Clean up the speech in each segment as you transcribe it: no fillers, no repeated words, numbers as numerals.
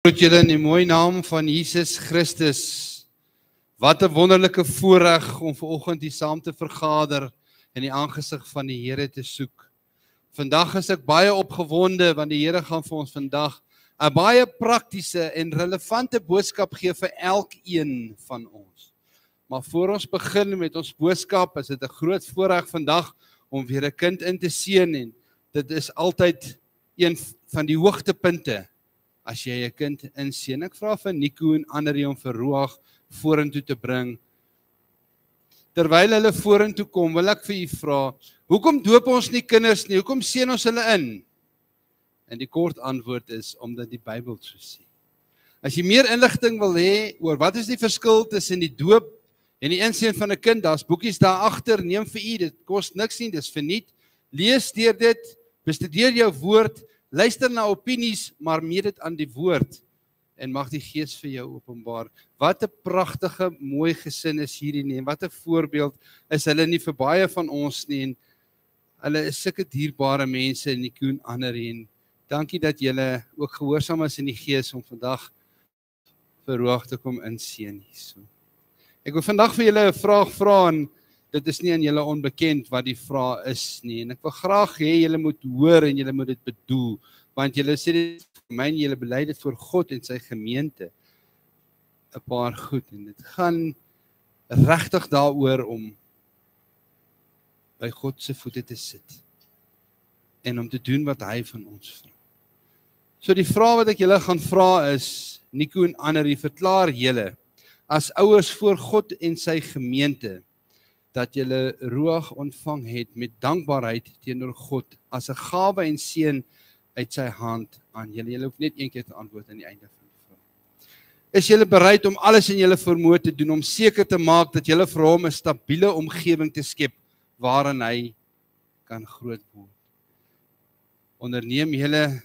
Groet julle in die mooie naam van Jesus Christus. Wat 'n wonderlike voorreg om vanoggend hier saam te vergader in die aangesig van die Here te soek. Vandag is ek baie opgewonde want die Here gaan vir ons vandag 'n baie praktiese en relevante boodskap gee vir elkeen van ons. Maar voor ons begin met ons boodskap, is dit 'n groot voorreg vandag om weer 'n kind in te seën, en dit is altyd een van die hoogtepunte as jy 'n kind inseën. Ek vra vir Nico en Annelie om vir Ruach vorentoe te bring. Terwyl hulle vorentoe kom, wil ek vir u vra, hoekom doop ons nie kinders nie? Hoekom seën ons hulle in? En die kort antwoord is, omdat die Bybel so sê. As jy meer inligting wil hê oor wat is die verskil tussen die doop en die inseën van 'n kind, daar's boekies daar agter, neem vir u, dit kos niks nie, dis verniet. Lees deur dit, bestudeer jou woord, luister na opinies, maar meet dit aan die woord, en mag die Gees vir jou openbaar. Wat 'n pragtige, mooi gesin is hierdie nie, en wat 'n voorbeeld is hulle nie vir baie van ons nie, en hulle is sulke dierbare mense, en die koen ander, en dankie dat julle ook gehoorsaam is in die Gees om vandag vir Ruach te kom inseën hierso. Ek wil vandag vir julle 'n vraag vra, en dit is nie aan julle onbekend wat die vraag is nie, en ek wil graag hê julle moet hoor en julle moet dit bedoel, want julle sê dit vir my en julle bely dit voor God en sy gemeente 'n paar goed, en dit gaan regtig daaroor om by God se voete te sit en om te doen wat hy van ons vra. So die vraag wat ek julle gaan vra is, Nico en Annelie, verklaar julle as ouers voor God en sy gemeente dat julle Ruach ontvang het met dankbaarheid teenoor God as 'n gawe en seën uit sy hand aan julle. Julle hoef net een keer te antwoord aan die einde van die vraag. Is julle bereid om alles in julle vermoë te doen om seker te maak dat julle vir hom 'n stabiele omgewing te skep waarin hy kan groot word? Onderneem julle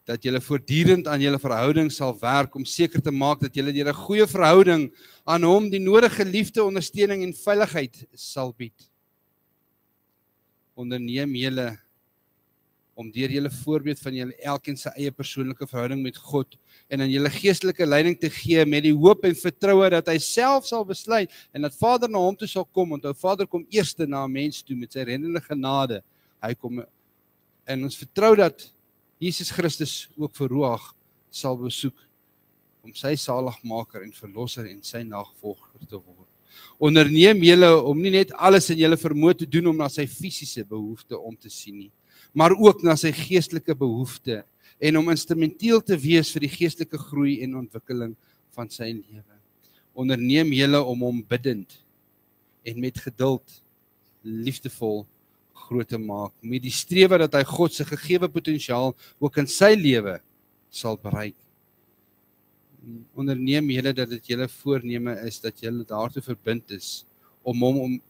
dat julle voortdurend aan julle verhouding sal werk om seker te maak dat julle deur 'n goeie verhouding aan hom die nodige liefde, ondersteuning en veiligheid sal bied? Onderneem julle om deur julle voorbeeld van julle elkeen se eie persoonlike verhouding met God en aan julle geestelike leiding te gee met die hoop en vertroue dat hy self sal besluit en dat Vader na hom toe sal kom, want ou Vader kom eerste na 'n mens toe met sy reddende genade. Hy kom, en ons vertrou dat Jesus Christus ook vir Ruach sal besoek om sy saligmaker en verlosser en sy nagevolger te word. Onderneem julle om nie net alles in julle vermoë te doen om na sy fisiese behoefte om te sien nie, maar ook na sy geestelike behoefte en om instrumenteel te wees vir die geestelike groei en ontwikkeling van sy lewe. Onderneem julle om hom bidtend en met geduld liefdevol groot te maak, met die strewe dat hy God se gegewe potensiaal ook in sy lewe sal bereik. Onderneem julle dat dit julle voorneme is, dat julle daartoe verbind is om hom om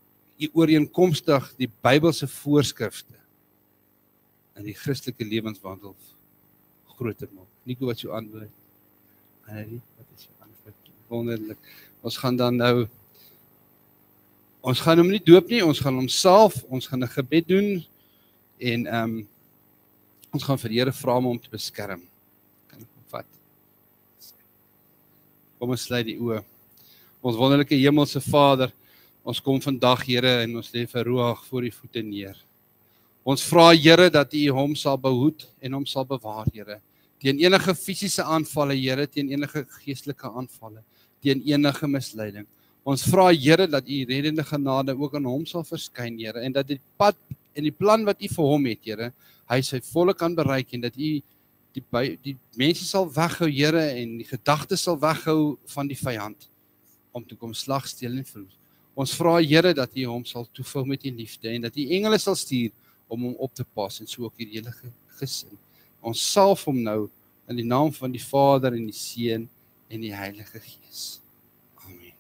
ooreenkomstig die Bybelse voorskrifte in die Christelike lewenswandel groot te maak. Nico, wat jou antwoord? Annelie, wat is jou antwoord? Wonderlik. Ons gaan dan nou, ons gaan hom nie doop nie, ons gaan hom salf, ons gaan 'n gebed doen, en ons gaan vir die Here vra om hom te beskerm. Kan ek hom vat? Kom ons sluit die oë. Ons wonderlike hemelse Vader, ons kom vandag, Here, en ons lê vir Ruach voor u voete neer. Ons vra, Here, dat u hom sal behoed en hom sal bewaar, Here, teen enige fisiese aanvalle, Here, teen enige geestelike aanvalle, teen enige misleiding. Ons vra, Here, dat u reddende genade ook aan hom sal verskyn, Here, en dat die pad en die plan wat u vir hom het, Here, hy sy volle kan bereik, en dat u die mense sal weghou, Here, en die gedagtes sal weghou van die vyand, om te kom slag, steel en verwoes. Ons vra, Here, dat u hom sal toevul met die liefde, en dat u engele sal stuur, om hom op te pas, en so ook die hele gesin. Ons salf hom nou, in die naam van die Vader, en die Seun, en die Heilige Gees. Amen.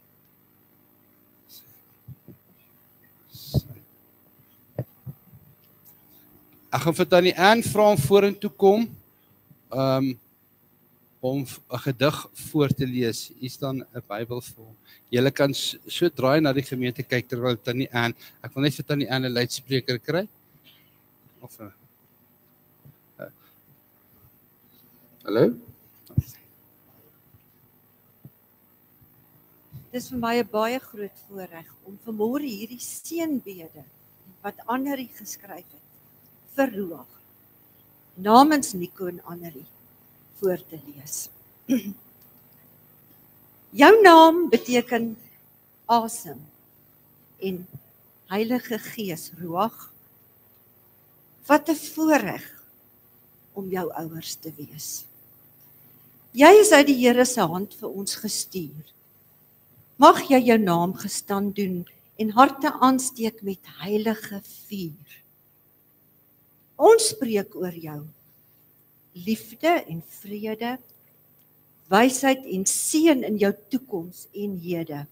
Ek gaan vir Tannie Ann vra om vorentoe kom, om 'n gedig voor te lees. Hier staan 'n Bybel vir hom. Julle kan so draai na die gemeente kyk terwyl Tannie Ann, ek wil net vir Tannie Ann 'n luidspreker kry. Of hallo? Dis vir my 'n baie groot voorreg om vanmôre hierdie seënbede wat Annelie geskryf het vir Ruach namens Nico en Annelie voor te lees. Jou naam beteken asem en Heilige Gees, Ruach. Wat 'n voorreg om jou ouers te wees. Jy is uit die Here se hand vir ons gestuur. Mag jy jou naam gestand doen en harte aansteek met heilige vuur. Ons spreek oor jou liefde en vrede, wysheid en seën in jou toekoms en hede.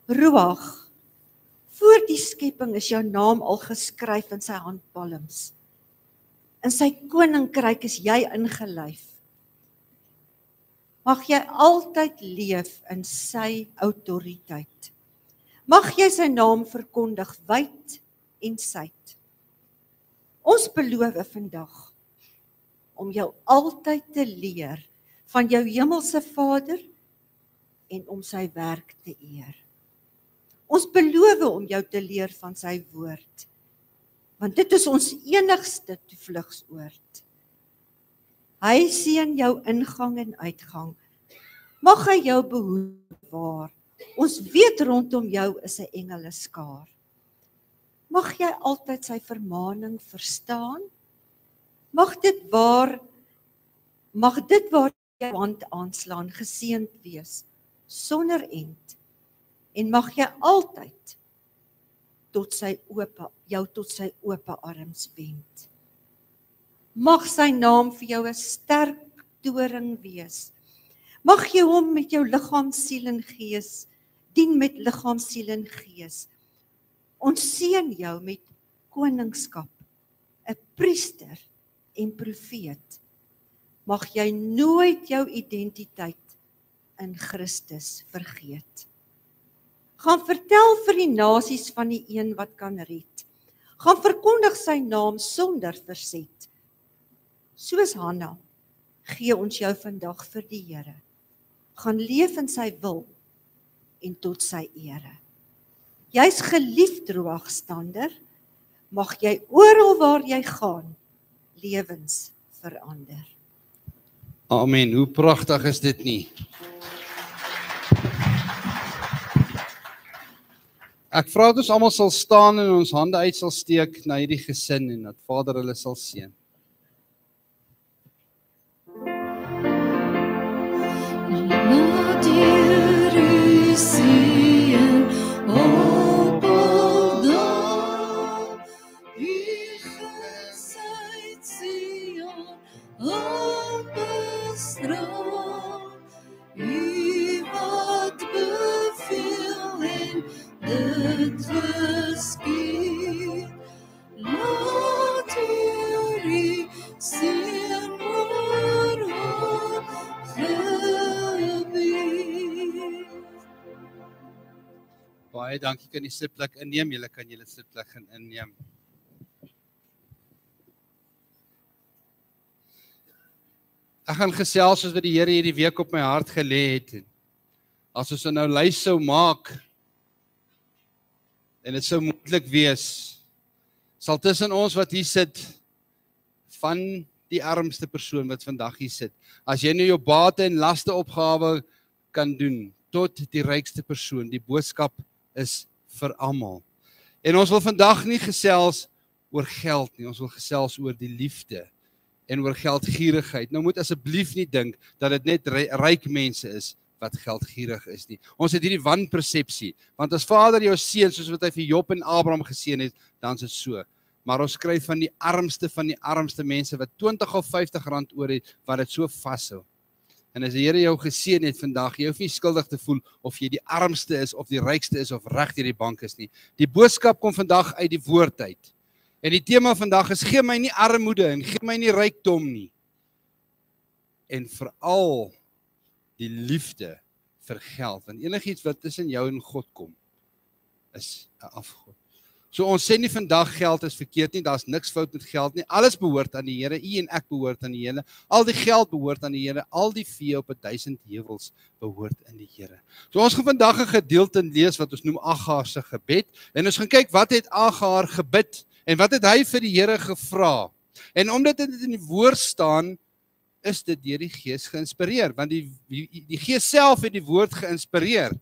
Ruach, voor die skepping is jou naam al geskryf in sy handpalms. In sy koninkryk is jy ingelyf. Mag jy altyd leef in sy autoriteit. Mag jy sy naam verkondig wyd en suid. Ons beloof vandag om jou altyd te leer van jou hemelse Vader en om sy werk te eer. Ons beloof om jou te leer van sy woord, want dit is ons enigste toevlugsoord. Hy seën jou ingang en uitgang. Mag hy jou bewaar. Ons weet rondom jou is 'n engeleskaar. Mag jy altyd sy vermaaning verstaan. Mag dit waar jy hand aanslaan geseënd wees sonder end. En mag jy altyd jou tot sy oop arms wend. Mag sy naam vir jou 'n sterk toring wees. Mag jy hom met jou liggaam, siel en gees dien met liggaam, siel en gees. Ons seën jou met koningskap, 'n priester en profeet. Mag jy nooit jou identiteit in Christus vergeet. Gaan vertel vir die nasies van die een wat kan red. Gaan verkondig sy naam sonder verset. Soos Hanna, gee ons jou vandag vir die Here. Gaan leef in sy wil en tot sy ere. Jy's geliefd, Ruachstander. Mag jy oral waar jy gaan, lewens verander. Amen. Hoe pragtig is dit nie? Ek vra dat ons almal sal staan en ons hande uit sal steek na hierdie gesin en dat Vader hulle sal seën. Laat U seën op aldaar, U gesed Sion op bestraal, U wat beveel en dit geskied. Laat U seën oor Baie dankie, kan die sitplek inneem, julle kan julle sitplek gaan inneem. Ek gaan gesels soos wat die Here hierdie week op my hart gelê het. En as ons nou lys sou maak en dit sou moontlik wees, sal tussen ons wat hier sit, van die armste persoon wat vandag hier sit, as jy nou jou bate en laste opgawe kan doen, tot die rykste persoon, die boodskap is vir almal. En ons wil vandag nie gesels oor geld nie, ons wil gesels oor die liefde en oor geldgierigheid. Nou moet asseblief nie dink dat dit net ryk mense is wat geldgierig is nie. Ons het hierdie wanpersepsie, want as Vader jou seën soos wat hy vir Job en Abraham geseën het, dan is dit so. Maar ons skryf van die armste mense wat 20 of 50 rand oor het, wat dit so vashou. En as die Here jou geseën het vandag, jy hoef nie skuldig te voel of jy die armste is of die rykste is of reg deur die bank is nie. Die boodskap kom vandag uit die woord uit. En die tema vandag is gee my nie armoede en gee my nie rykdom nie. En veral die liefde vir geld, want enigiets wat tussen jou en God kom, is 'n afgod. So ons sê nie vandag geld is verkeerd nie, daar's niks fout met geld nie. Alles behoort aan die Here, u en ek behoort aan die Here. Al die geld behoort aan die Here, al die vee op 1000 heuwels behoort aan die Here. So ons gaan vandag 'n gedeelte lees wat ons noem Agar se gebed en ons gaan kyk wat het Agar gebid en wat het hy vir die Here gevra. En omdat dit in die woord staan, is dit deur die Gees geïnspireer, want die Gees self het die woord geïnspireer.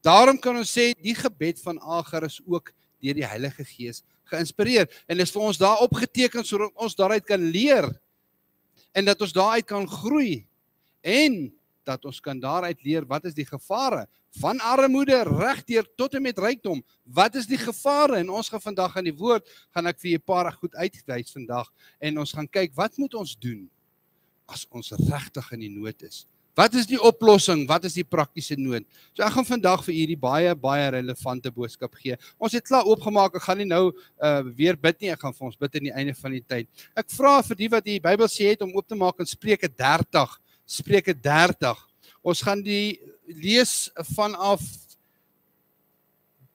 Daarom kan ons sê die gebed van Agar is ook deur die Heilige Gees geïnspireer en is vir ons daar opgeteken sodat ons daaruit kan leer en dat ons daaruit kan groei en dat ons kan daaruit leer wat is die gevare van armoede regdeur tot en met rykdom. Wat is die gevare? En ons gaan vandag aan die woord gaan ek vir julle 'n paar goed uitwys vandag en ons gaan kyk wat moet ons doen as ons regtig in die nood is. Wat is die oplossing? Wat is die praktiese nood? So ek gaan vandag vir julle baie relevante boodskap gee. Ons het klaar oopgemaak, ek gaan nie nou weer bid nie, ek gaan vir ons bid aan die einde van die tyd. Ek vra vir die wat die Bybel sê het om oop te maak in Spreuke 30. Spreuke 30. Ons gaan die lees vanaf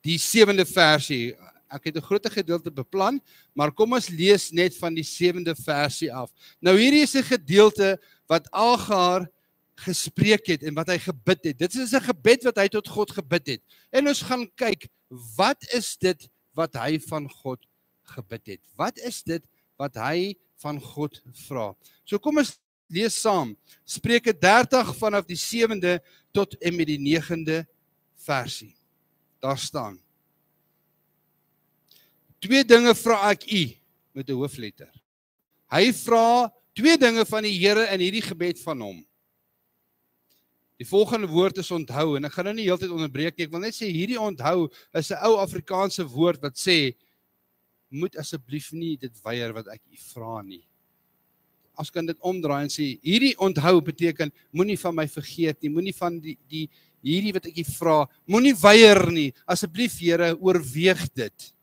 die 7de versie. Ek het 'n groot gedeelte beplan, maar kom ons lees net van die 7de versie af. Nou hierdie is 'n gedeelte wat Agar gespreek het en wat hy gebid het. Dit is 'n gebed wat hy tot God gebid het. En ons gaan kyk, wat is dit wat hy van God gebid het? Wat is dit wat hy van God vra? So kom ons lees saam. Spreuke 30 vanaf die 7de tot en met die 9de versie. Daar staan: Twee dinge vra ek u met 'n hoofletter. Hy vra twee dinge van die Here in hierdie gebed van hom. Die volgende woord is onthou en ek gaan nou nie heeltyd onderbreek nie. Ek wil net sê hierdie onthou is 'n ou Afrikaanse woord wat sê moet asseblief nie dit weier wat ek u vra nie. As kan dit omdraai en sê hierdie onthou beteken moenie van my vergeet nie, moenie van hierdie wat ek u vra, moenie weier nie. Asseblief Here, oorweeg dit.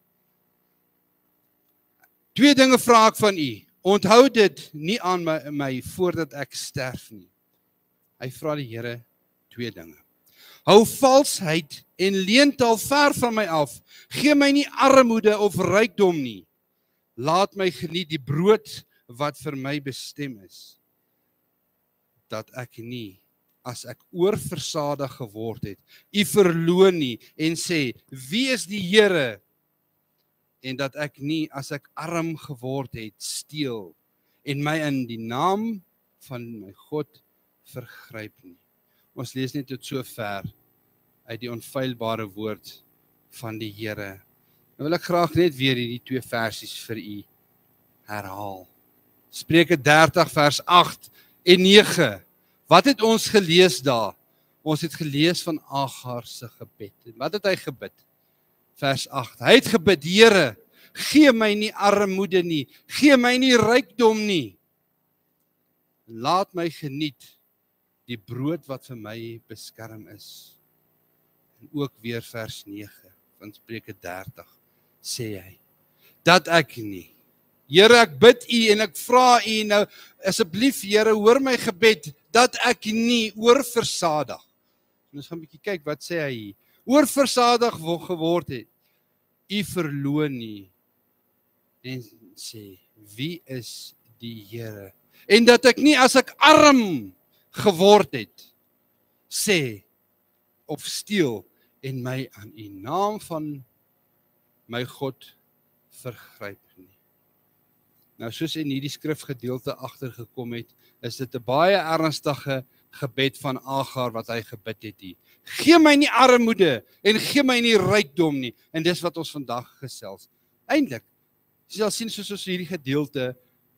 Twee dinge vra ek van u. Onthou dit nie aan my voordat ek sterf nie. Hy vra die Here twee dinge. Hou valsheid en leentaal ver van my af. Gee my nie armoede of rykdom nie. Laat my geniet die brood wat vir my bestem is. Dat ek nie, as ek oorversadig geword het, u verloon nie en sê, wie is die Here? En dat ek nie, as ek arm geword het, steel en my in die naam van my God vergryp nie. Ons lees net tot so ver uit die onfeilbare woord van die Here. Nou wil ek graag net weer hierdie twee versies vir u herhaal. Spreuke 30 vers 8 en 9. Wat het ons gelees daar? Ons het gelees van Agar se gebed. En wat het hy gebid? Vers 8. Hy het gebid, Here, gee my nie armoede nie, gee my nie rykdom nie. Laat my geniet die brood wat vir my beskerm is. En ook weer vers 9 van Spreuke 30 sê hy, dat ek nie. Here, ek bid u en ek vra u nou, asseblief Here, hoor my gebed, dat ek nie oorversadig. En ons gaan 'n bietjie kyk, wat sê hy hier? Oorversadig geword het, u verloon nie. En sê, wie is die Here? En dat ek nie, as ek arm geword het, sê, of steel, en my aan die naam van my God vergryp nie. Nou, soos in hierdie skrifgedeelte agtergekom het, is dit 'n baie ernstige gebed van Agar wat hy gebid het hier. Gee my nie armoede en gee my nie rykdom nie. En dis wat ons vandag gesels. Eindelik, jy sal sien soos ons hierdie gedeelte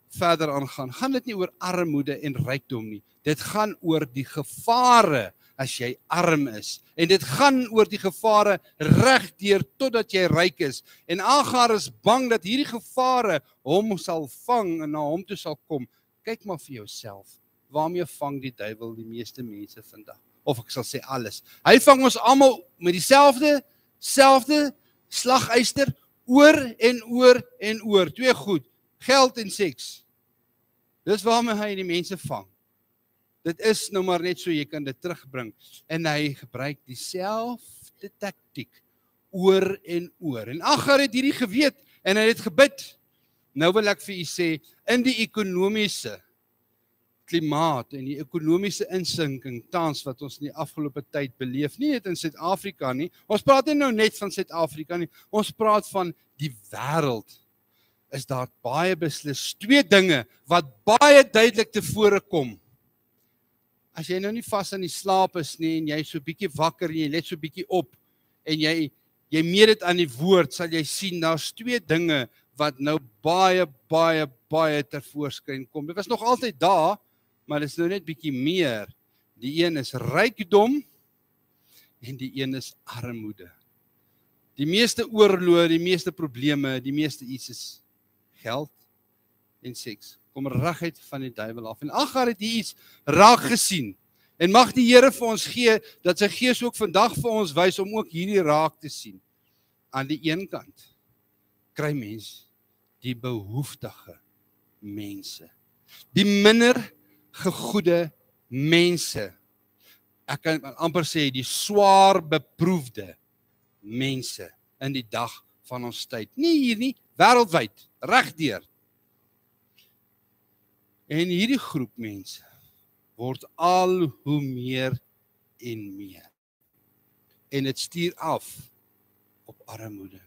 verder aangaan, gaan dit nie oor armoede en rykdom nie. Dit gaan oor die gevare as jy arm is. En dit gaan oor die gevare regdeur totdat jy ryk is. En Agar is bang dat hierdie gevare hom sal vang en na hom toe sal kom. Kyk maar vir jouself. Waarmee vang die duiwel die meeste mense vandag? Of ek sal sê alles. Hy vang ons almal met dieselfde slagyster oor en oor en oor. Twee goed, geld en seks. Dis waarmee hy die mense vang. Dit is nou maar net so, jy kan dit terugbring. En hy gebruik dieselfde taktiek oor en oor. En Agar het hierdie geweet en hy het gebid. Nou wil ek vir u sê, in die ekonomiese klimaat en die ekonomiese insinking tans wat ons in die afgelope tyd beleef, nie net in Suid-Afrika nie, ons praat nie nou net van Suid-Afrika nie, ons praat van die wêreld, is daar baie beslis twee dinge wat baie duidelik tevore kom. As jy nou nie vas in die slaap is nie, en jy so bietjie wakker en jy let so bietjie op, en jy meet dit aan die woord, sal jy sien, daar's twee dinge wat nou baie tervoorskyn kom. Dit was nog altyd daar, maar dit is nou net bietjie meer. Die een is rykdom, en die een is armoede. Die meeste oorloë, die meeste probleme, die meeste iets is geld en seks. Kom reguit van die duiwel af. En Agar het hier iets raak gesien. En mag die Here vir ons gee, dat sy Gees ook vandag vir ons wys om ook hierdie raak te sien. Aan die een kant kry mens die behoeftige mense. Die minder gegoede mense. Ek kan amper sê die swaar beproefde mense in die dag van ons tyd. Nie hier nie, wêreldwyd, regdeur. En hierdie groep mense word al hoe meer en meer. En dit stuur af op armoede.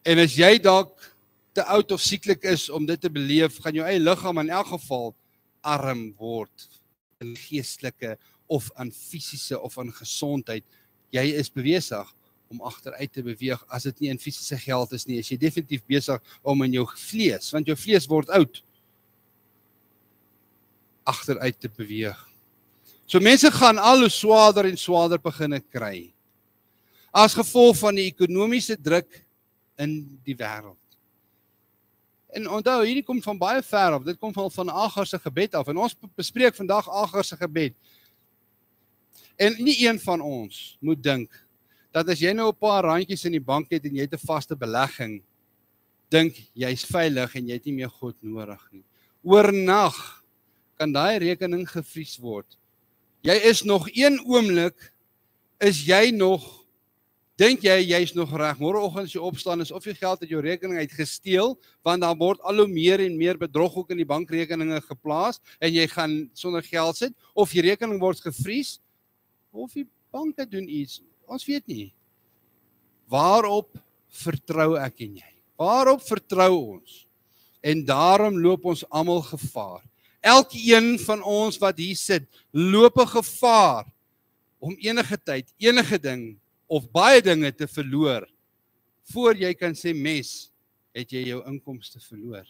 En as jy dalk te oud of sieklik is om dit te beleef, gaan jou eie liggaam in elk geval arm word in geestelike of aan fisiese of aan gesondheid. Jy is besig om agteruit te beweeg as dit nie in fisiese geld is nie. Is jy definitief besig om in jou vlees, want jou vlees word oud, agteruit te beweeg. So mense gaan al hoe swaarder en swaarder beginne kry, as gevolg van die ekonomiese druk in die wêreld. En onthou, hierdie kom van baie ver af, dit kom van Agar se gebed af, en ons bespreek vandag Agar se gebed. En nie een van ons moet dink, dat as jy nou 'n paar randjies in die bank het, en jy het 'n vaste belegging, dink jy's veilig, en jy het nie meer God nodig nie. Oornag kan daai rekening gevries word. Jy is nog een oomblik, is jy nog, dink jy's nog reg, môreoggend as jy opstaan, is of jy geld uit jou rekening uit gesteel, want daar word al hoe meer en meer bedrog ook in die bankrekeninge geplaas, en jy gaan sonder geld sit, of die rekening word gevries, of die banke doen iets, ons weet nie. Waarop vertrou ek en jy? Waarop vertrou ons? En daarom loop ons almal gevaar. Elkeen van ons wat hier sit, loop 'n gevaar om enige tyd, enige ding of baie dinge te verloor, voor jy kan sê mes, het jy jou inkomste verloor.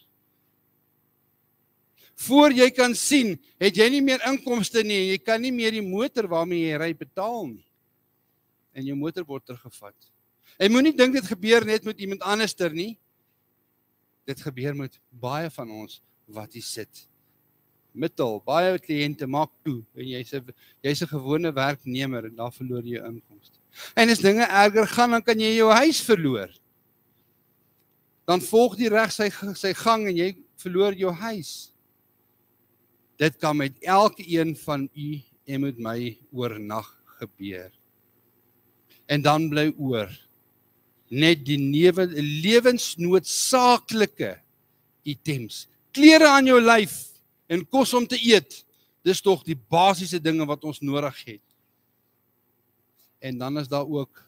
Voor jy kan sien, het jy nie meer inkomste nie, en jy kan nie meer die motor waarmee jy ry betaal nie. En jou motor word teruggevat. En moenie dink dit gebeur net met iemand anderster nie. Dit gebeur met baie van ons wat hier sit. Middel, baie kliënte maak toe, en jy's 'n gewone werknemer, en daar verloor jy jou inkomste. En as dinge erger gaan, dan kan jy jou huis verloor. Dan volg die reg sy gang, en jy verloor jou huis. Dit kan met elkeen van u en met my oornag gebeur. En dan bly oor net die lewensnoodsaaklike items. Klere aan jou lyf en kos om te eet. Dis tog die basiese dinge wat ons nodig het. En dan is daar ook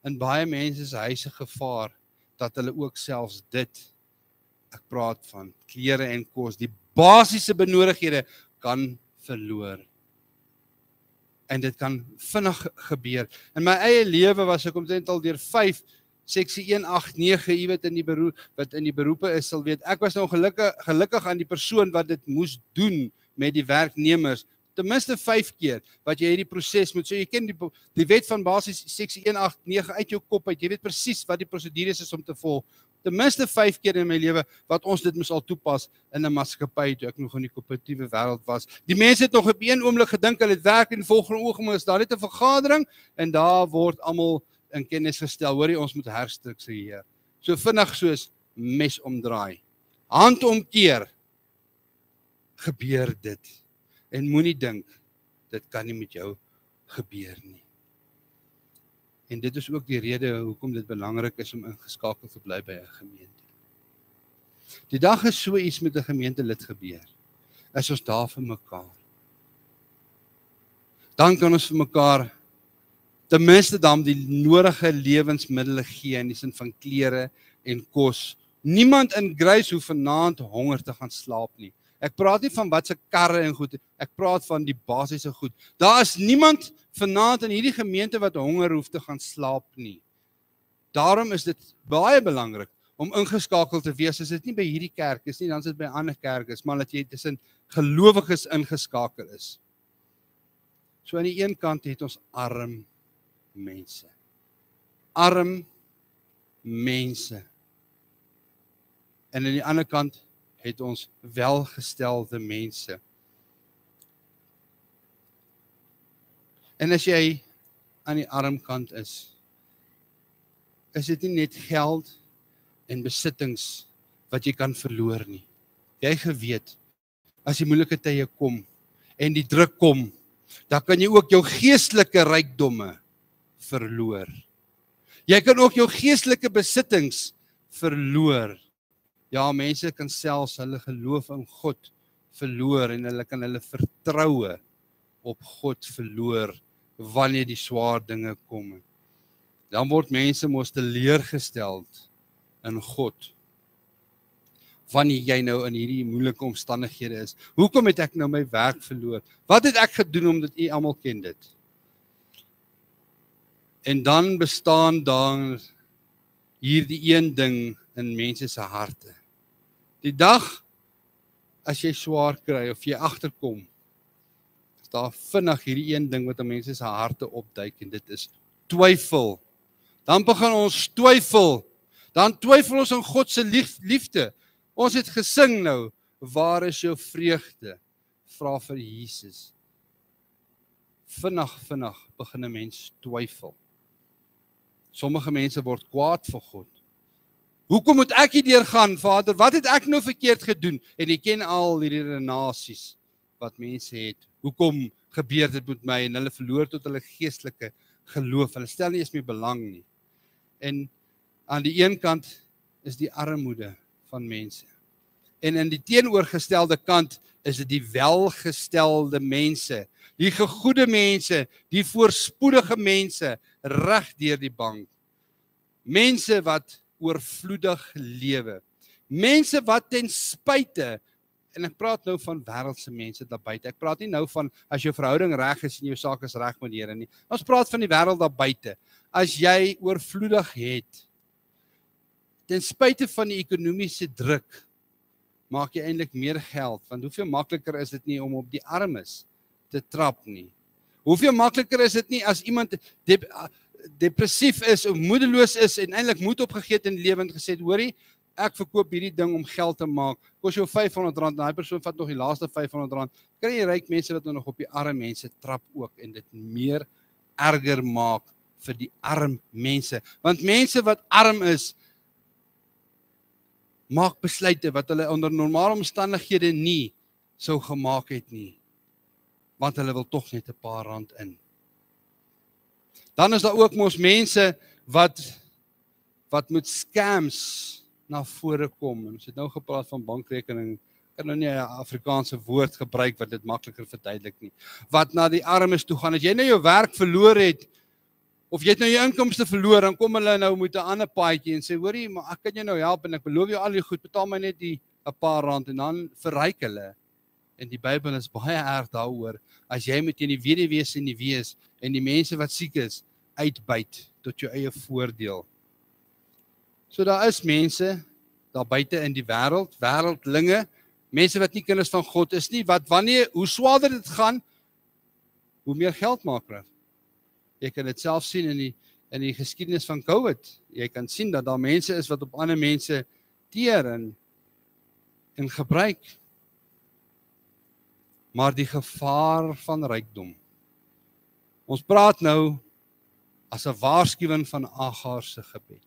in baie mense se huise gevaar dat hulle ook selfs dit, ek praat van klere en kos, die basiese benodighede kan verloor. En dit kan vinnig gebeur. In my eie lewe was ek omtrent al deur 5 seksie 189, jy weet wat in die beroepe is, sal weet, ek was nou gelukkig aan die persoon wat dit moes doen met die werknemers, ten minste 5 keer, wat jy hierdie proses moet, so jy ken die wet van basis seksie 189 uit jou kop uit, jy weet presies wat die prosedures is om te volg, ten minste 5 keer in my lewe, wat ons dit moes al toepas in 'n maatskappy, toe ek nog in die korporatiewe wêreld was. Die mense het nog op een oomblik gedink, hulle het werk, en die volgende oomblik is daar net 'n vergadering, en daar word almal in kennis gestel, hoor jy, ons moet herstruktureer. So vinnig soos mes omdraai. Hand omkeer, gebeur dit. En moenie dink, dit kan nie met jou gebeur nie. En dit is ook die rede hoekom dit belangrik is om ingeskakel te bly by 'n gemeente. Die dag is so iets met 'n gemeentelid gebeur, is ons daar vir mekaar. Dan kan ons vir mekaar ten minste dan die nodige lewensmiddele gee in die sin van klere en kos. Niemand in Grace hoef vanaand honger te gaan slaap nie. Ek praat nie van wat se karre en goed, ek praat van die basiese goed. Daar is niemand vanaand in hierdie gemeente wat honger hoef te gaan slaap nie. Daarom is dit baie belangrik om ingeskakel te wees. As dit nie by hierdie kerk is nie, dan is dit by ander kerke, maar dat jy tussen gelowiges ingeskakel is. So aan die een kant het ons arm mense. Arm mense. En aan die ander kant het ons welgestelde mense. En as jy aan die arm kant is dit nie net geld en besittings wat jy kan verloor nie. Jy geweet, as die moeilike tye kom en die druk kom, dan kan jy ook jou geestelike rykdomme verloor. Jy kan ook jou geestelike besittings verloor. Ja, mense kan selfs hulle geloof in God verloor en hulle kan hulle vertroue op God verloor wanneer die swaar dinge kom. Dan word mense mos teleurgestel in God. Wanneer jy nou in hierdie moeilike omstandighede is. Hoekom het ek nou my werk verloor? Wat het ek gedoen omdat u almal ken dit? En dan bestaan daar hierdie een ding in mense se harte. Die dag as jy swaar kry of jy agterkom, is daar vinnig hierdie een ding wat in mense se harte opduik en dit is twyfel. Dan begin ons twyfel. Dan twyfel ons aan God se liefde. Ons het gesing nou, waar is jou vreugde? Vra vir Jesus. Vinnig begin 'n mens twyfel. Sommige mense word kwaad vir God. Hoekom moet ek hierdeur gaan, Vader? Wat het ek nou verkeerd gedoen? En jy ken al hierdie renasies wat mense het. Hoekom gebeur dit met my? En hulle verloor tot hulle geestelike geloof. Hulle stel nie eens meer belang nie. En aan die een kant is die armoede van mense. En in die teenoorgestelde kant is dit die welgestelde mense, die gegoede mense, die voorspoedige mense, reg deur die bank. Mense wat oorvloedig lewe. Mense wat ten spyte, en ek praat nou van wêreldse mense daar buite. Ek praat nie nou van as jou verhouding reg is en jou saak is reg met die Here nie. Ons praat van die wêreld daar buite. As jy oorvloedig het, ten spyte van die ekonomiese druk, maak jy eintlik meer geld, want hoeveel makliker is dit nie om op die armes te trap nie. Hoeveel makliker is dit nie as iemand depressief is of moedeloos is en eintlik moed opgegee het in die lewe en gesê het, hoorie, ek verkoop hierdie ding om geld te maak, kos jou R500 en daai persoon vat nog die laaste R500, kry jy ryk mense wat nog op die arme mense trap ook en dit meer erger maak vir die arm mense, want mense wat arm is, maak besluite wat hulle onder normale omstandighede nie sou gemaak het nie, want hulle wil tog net 'n paar rand in. Dan is daar ook mos mense wat met scams na vore kom. En ons het nou gepraat van bankrekening, ek kan nou nie 'n Afrikaanse woord gebruik wat dit makliker verduidelik nie. Wat na die armes toe gaan, as jy nou jou werk verloor het, of jy het nou jou inkomste verloor, dan kom hulle nou met 'n ander paadjie en sê, hoorie, maar ek kan jou nou help en ek beloof jou al die goed, betaal my net die 'n paar rand en dan verryk hulle. En die Bybel is baie erg daaroor, as jy met die weduwees en die wees en die mense wat siek is, uitbuit tot jou eie voordeel. So daar is mense daar buite in die wêreld, wêreldlinge, mense wat nie kinders van God is nie, wat hoe swaarder dit gaan, hoe meer geld maak hulle. Jy kan dit self sien in die geskiedenis van COVID. Jy kan sien dat daar mense is wat op ander mense teer en gebruik. Maar die gevaar van rykdom. Ons praat nou as 'n waarskuwing van Agar se gebed.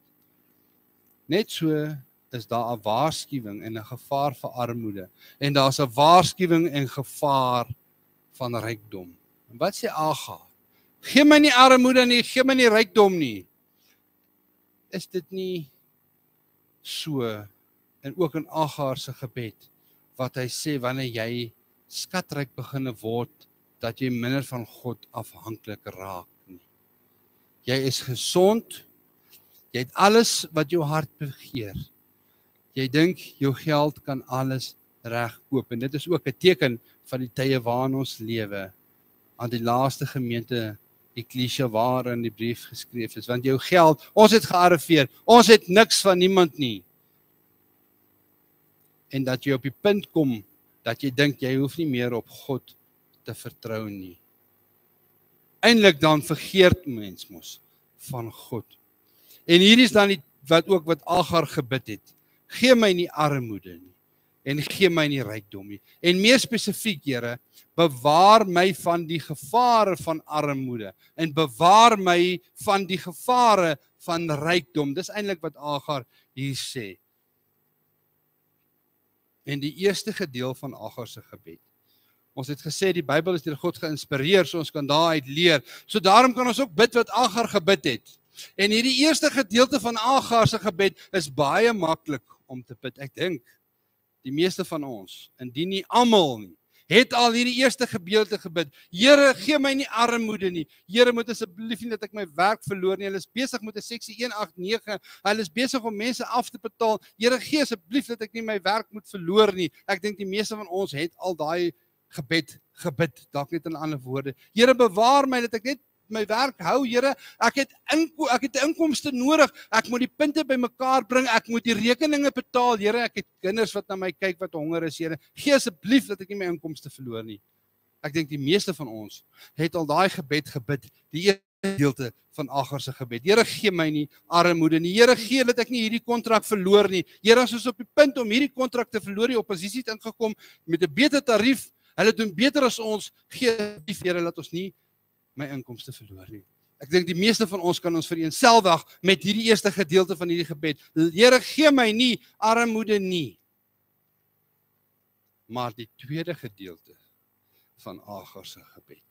Net so is daar 'n waarskuwing en 'n gevaar vir armoede. En daar's 'n waarskuwing en gevaar van rykdom. En wat sê Agar? Gee my nie armoede nie, gee my nie rykdom nie. Is dit nie so, en ook in Agar se gebed, wat hy sê, wanneer jy skatryk begin word, dat jy minder van God afhanklik raak nie. Jy is gesond, jy het alles wat jou hart begeer. Jy dink jou geld kan alles regkoop, en dit is ook 'n teken van die tye waarin ons lewe, aan die laaste gemeente Ekklesia waarin die brief geskryf is, want jou geld, ons het gearriveer, ons het niks van niemand nie. En dat jy op die punt kom, dat jy dink, jy hoef nie meer op God te vertrou nie. Eindelik dan vergeet mens mos van God. En hier is dan wat Agar gebid het. Gee my nie armoede nie, en gee my nie rykdom nie. En meer spesifiek, Here, bewaar my van die gevare van armoede, en bewaar my van die gevare van rykdom. Dis eintlik wat Agar hier sê. En die eerste gedeelte van Agar se gebed. Ons het gesê, die Bybel is deur God geïnspireer, so ons kan daaruit leer. So daarom kan ons ook bid wat Agar gebid het. En hierdie eerste gedeelte van Agar se gebed is baie maklik om te bid. Ek dink, die meeste van ons, indien nie almal nie, het al hierdie eerste gedeelte gebid. Here, gee my nie armoede nie. Here, moet asseblief nie dat ek my werk verloor nie. Hulle is besig met 'n seksie 189. Hulle is besig om mense af te betaal. Here, gee asseblief dat ek nie my werk moet verloor nie. Ek dink die meeste van ons het al daai gebed, dalk net in ander woorde. Here, bewaar my dat ek net my werk hou, Here. Ek het inkomste nodig. Ek moet die punte bymekaar bring. Ek moet die rekeninge betaal. Here, ek het kinders wat na my kyk wat honger is, Here. Gee asseblief dat ek nie my inkomste verloor nie. Ek dink die meeste van ons het al daai gebed gebid. Die eerste gedeelte van Agar se gebed. Here, gee my nie armoede nie. Here, gee dat ek nie hierdie kontrak verloor nie. Here, ons is op die punt om hierdie kontrak te verloor. Die oppositie het ingekom met 'n beter tarief. Hulle doen beter as ons. Gee asseblief, Here, laat ons nie my inkomste verloor nie. Ek dink die meeste van ons kan ons vereenselwig met hierdie eerste gedeelte van hierdie gebed. Here, gee my nie armoede nie. Maar die tweede gedeelte van Agar se gebed,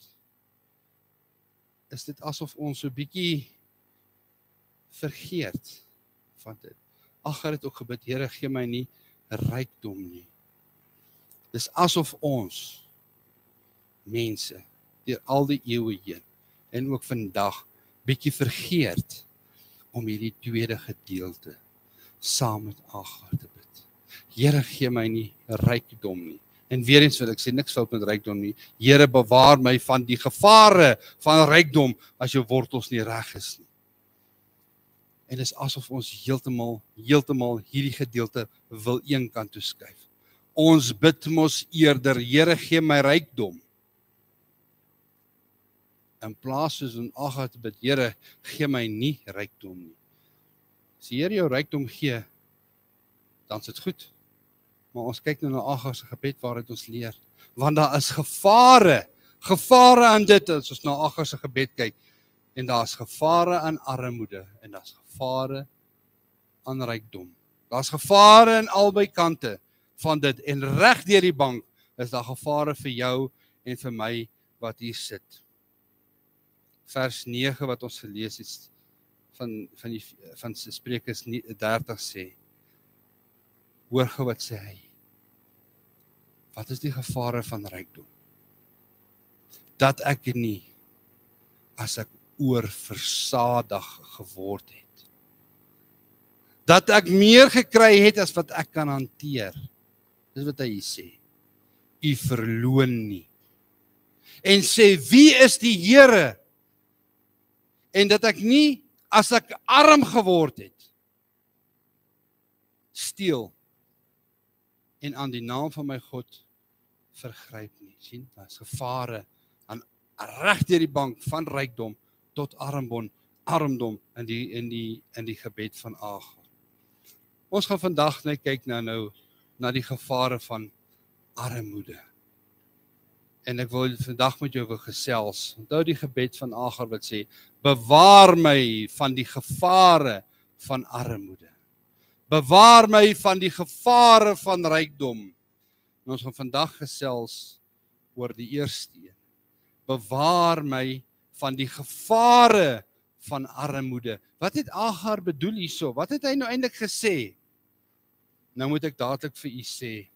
is dit asof ons so bietjie vergeet van dit. Agar het ook gebid, Here, gee my nie rykdom nie. Dis asof ons mense deur al die eeue heen, en ook vandag, bietjie vergeet om hierdie tweede gedeelte saam met Agar te bid. Here, gee my nie rykdom nie. En weer eens wil ek sê, niks fout met rykdom nie. Here, bewaar my van die gevare van rykdom, as jou wortels nie reg is nie. En dis asof ons heeltemal hierdie gedeelte wil een kant toe skuif. Ons bid mos eerder, Here, gee my rykdom. In plaas soos om Agar te bid, Here, gee my nie rykdom nie. As die Here jou rykdom gee, dan is dit goed. Maar ons kyk nou na Agar se gebed waaruit ons leer. Want daar is gevare aan dit, as ons na Agar se gebed kyk. En daar is gevare aan armoede, en daar is gevare aan rykdom. Daar is gevare aan albei kante van dit, en reg deur die bank is daar gevare vir jou en vir my wat hier sit. Vers 9 wat ons gelees het van Spreuke 30 sê. Hoor gou wat sê hy. Wat is die gevare van rykdom? Dat ek nie, as ek oorversadig geword het, dat ek meer gekry het as wat ek kan hanteer. Dis wat hy sê. U verloon nie. En sê, wie is die Here? En dat ek nie, as ek arm geword het, steel en aan die naam van my God vergryp nie. Sien, daar is gevare aan reg deur die bank van rykdom tot armdom in die gebed van Agar. Ons gaan vandag net kyk na die gevare van armoede. En ek wil vandag met jou gesels. Onthou die gebed van Agar wat sê, bewaar my van die gevare van armoede. Bewaar my van die gevare van rykdom. En ons gaan vandag gesels oor die eerste een. Bewaar my van die gevare van armoede. Wat het Agar bedoel hierso? Wat het hy nou eintlik gesê? Nou moet ek dadelik vir u sê.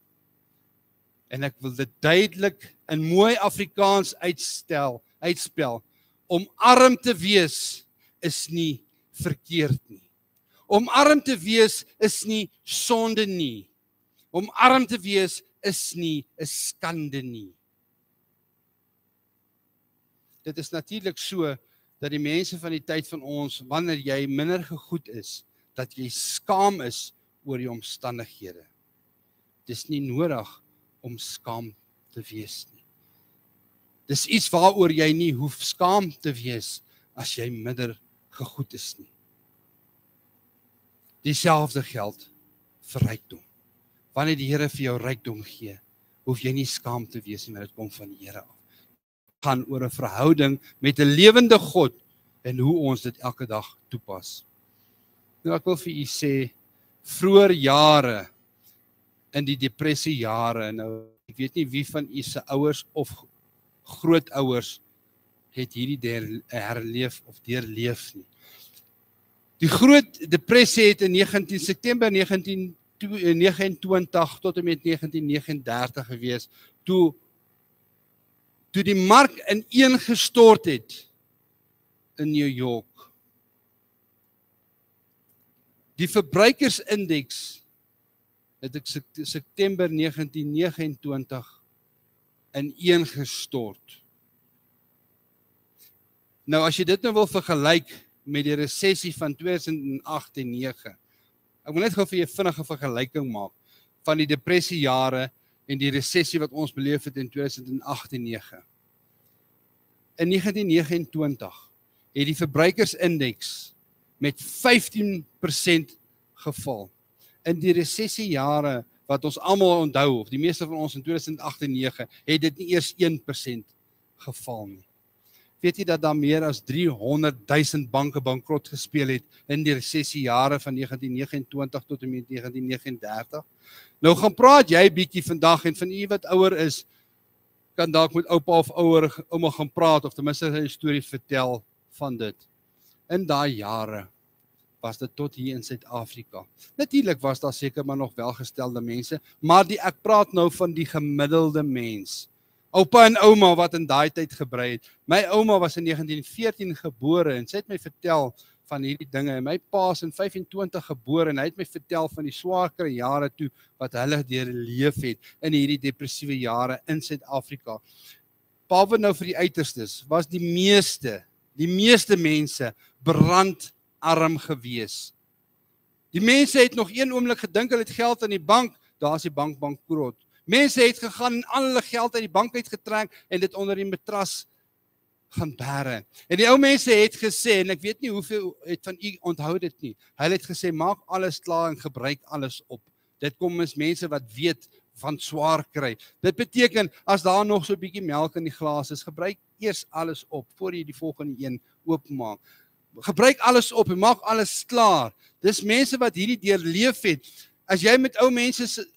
En ek wil dit duidelik in mooi Afrikaans uitspel. Om arm te wees is nie verkeerd nie. Om arm te wees is nie sonde nie. Om arm te wees is nie 'n skande nie. Dit is natuurlik so dat die mense van die tyd van ons, wanneer jy minder gegoed is, dat jy skaam is oor die omstandighede. Dis nie nodig om skaam te wees nie. Dis iets waaroor jy nie hoef skaam te wees as jy minder gegoed is nie. Dieselfde geld vir rykdom. Wanneer die Here vir jou rykdom gee, hoef jy nie skaam te wees nie, maar dit kom van die Here af. Gaan oor 'n verhouding met 'n lewende God en hoe ons dit elke dag toepas. Nou ek wil vir u sê, vroeër jare, in die depressiejare, nou ek weet nie wie van u se ouers of grootouers het hierdie herleef of deurleef nie. Die groot depressie het in September 1929 tot en met 1939 gewees, toe die mark ineengestort het in New York. Die verbruikersindeks het ek September 1929 ineengestort. Nou as jy dit nou wil vergelyk met die resessie van 2008 en 2009. Ek wil net gou vir jou vinnige vergelyking maak van die depressiejare en die resessie wat ons beleef het in 2008 en 2009. In 1929 het die verbruikersindeks met 15% geval. In die resessiejare wat ons almal onthou, of die meeste van ons in 2008 en 2009, het dit nie eers 1% geval nie. Weet jy dat daar meer as 300.000 banke bankrot gespeel het in die resessiejare van 1929 tot en met 1939? Nou gaan praat jy bietjie vandag, en van u wat ouer is, kan dalk met oupa of ouma gaan praat, of ten minste 'n storie vertel van dit. In daai jare was dit tot hier in Suid-Afrika. Natuurlik was daar seker maar nog welgestelde mense, maar ek praat nou van die gemiddelde mens. Oupa en ouma wat in daai tyd gebrei het. My ouma was in 1914 gebore en sy het my vertel van hierdie dinge. En my pa is in 25 gebore en hy het my vertel van die swaarkry jare toe wat hulle deurleef het in hierdie depressiewe jare in Suid-Afrika. Behalwe nou vir die uiterstes, was die meeste mense brandarm gewees. Die mense het nog een oomblik gedink hulle het geld in die bank, daar is die bank bankrot. Mense het gegaan en al hulle geld uit die bank uitgetrek en dit onder die matras gaan bære. En die ou mense het gesê, en ek weet nie hoeveel het van u onthou dit nie, hulle het gesê, maak alles klaar en gebruik alles op. Dit kom is mense wat weet van swaar kry. Dit beteken, as daar nog so 'n bietjie melk in die glas is, gebruik eers alles op, voor jy die volgende een oopmaak. Gebruik alles op en maak alles klaar. Dis mense wat hierdie deurleef het. As jy met ou mense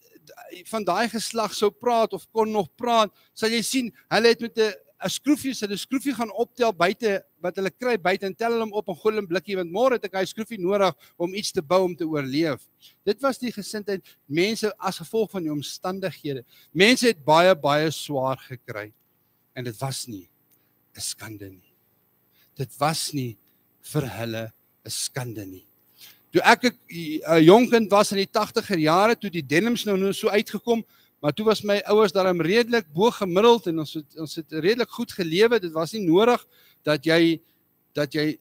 van daai geslag sou praat, of kon nog praat, sal jy sien, hulle het met 'n skroefie gaan optel buite, wat hulle kry buite, en tel hulle hom op en gooi hulle 'n blikkie, want môre het ek hy skroefie nodig om iets te bou om te oorleef. Dit was die gesindheid, mense as gevolg van die omstandighede. Mense het baie swaar gekry, en dit was nie 'n skande nie. Dit was nie vir hulle 'n skande nie. Toe ek 'n jong kind was in die 80er jare, toe die denims nou so uitgekom, maar toe was my ouers daarom redelik bo gemiddeld en ons het redelik goed gelewe. Dit was nie nodig dat jy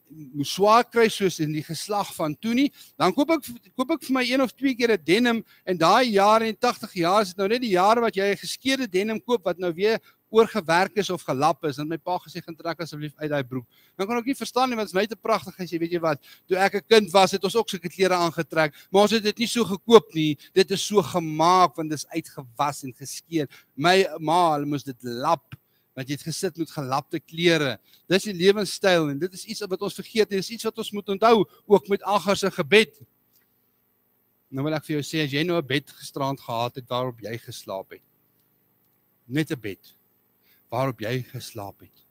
moes swaar kry soos in die geslag van toe nie. Dan koop ek vir my 1 of 2 keer 'n denim, en daai jare in die 80 jaar is dit nou net die jare wat jy 'n geskeurde denim koop wat nou weer oorgewerk is of gelap is, en my pa gesê gaan trek asseblief uit daai broek. Dan kon ek nie verstaan nie, want dit is my te pragtig gesê, weet jy wat, toe ek 'n kind was, het ons ook sulke klere aangetrek, maar ons het dit nie so gekoop nie, dit is so gemaak, want dit is uitgewas en geskeer. My ma, hulle moes dit lap, want jy het gesit met gelapte klere. Dis die lewenstyl, en dit is iets wat ons vergeet, en dit is iets wat ons moet onthou, ook met Agar se gebed. Nou wil ek vir jou sê, as jy nou 'n bed gisterand gehad het, waarop jy geslaap het, net 'n bed, waarop jy geslaap het.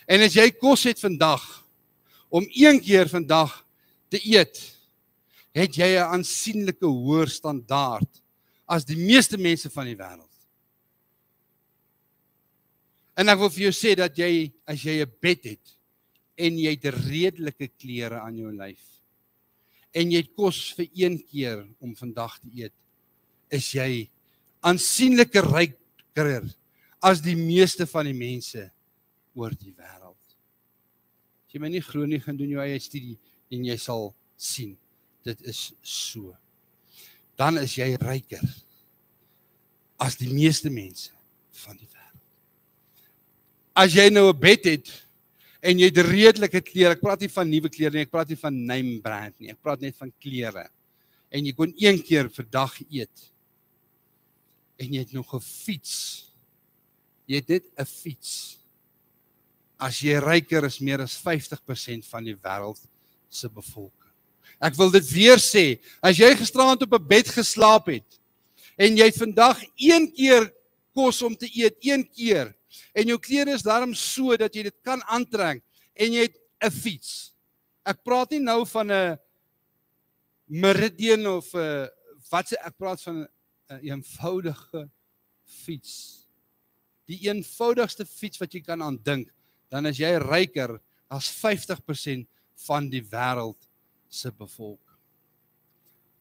En as jy kos het vandag, om 1 keer vandag te eet, het jy 'n aansienlike hoër standaard as die meeste mense van die wêreld. En ek wil vir jou sê dat jy, as jy 'n bed het, en jy het redelike klere aan jou lyf, en jy het kos vir 1 keer om vandag te eet, is jy aansienlike ryker as die meeste van die mense oor die wêreld. As jy my nie glo nie, gaan doen jou eie studie en jy sal sien, dit is so. Dan is jy ryker as die meeste mense van die wêreld. As jy nou 'n bed het en jy het redelike klere, ek praat nie van nuwe klere nie, ek praat nie van name brand nie, ek praat net van klere. En jy kon 1 keer per dag eet. En jy het nog 'n fiets. Jy het net 'n fiets. As jy ryker is meer as 50% van die wêreld se bevolking. Ek wil dit weer sê, as jy gisteraand op 'n bed geslaap het, en jy het vandag 1 keer kos om te eet, 1 keer, en jou klere is daarom so, dat jy dit kan aantrek, en jy het 'n fiets. Ek praat nie nou van 'n Meridian of ek praat van 'n eenvoudige fiets. Die eenvoudigste fiets wat jy kan aandink, dan is jy ryker as 50% van die wêreld se bevolking.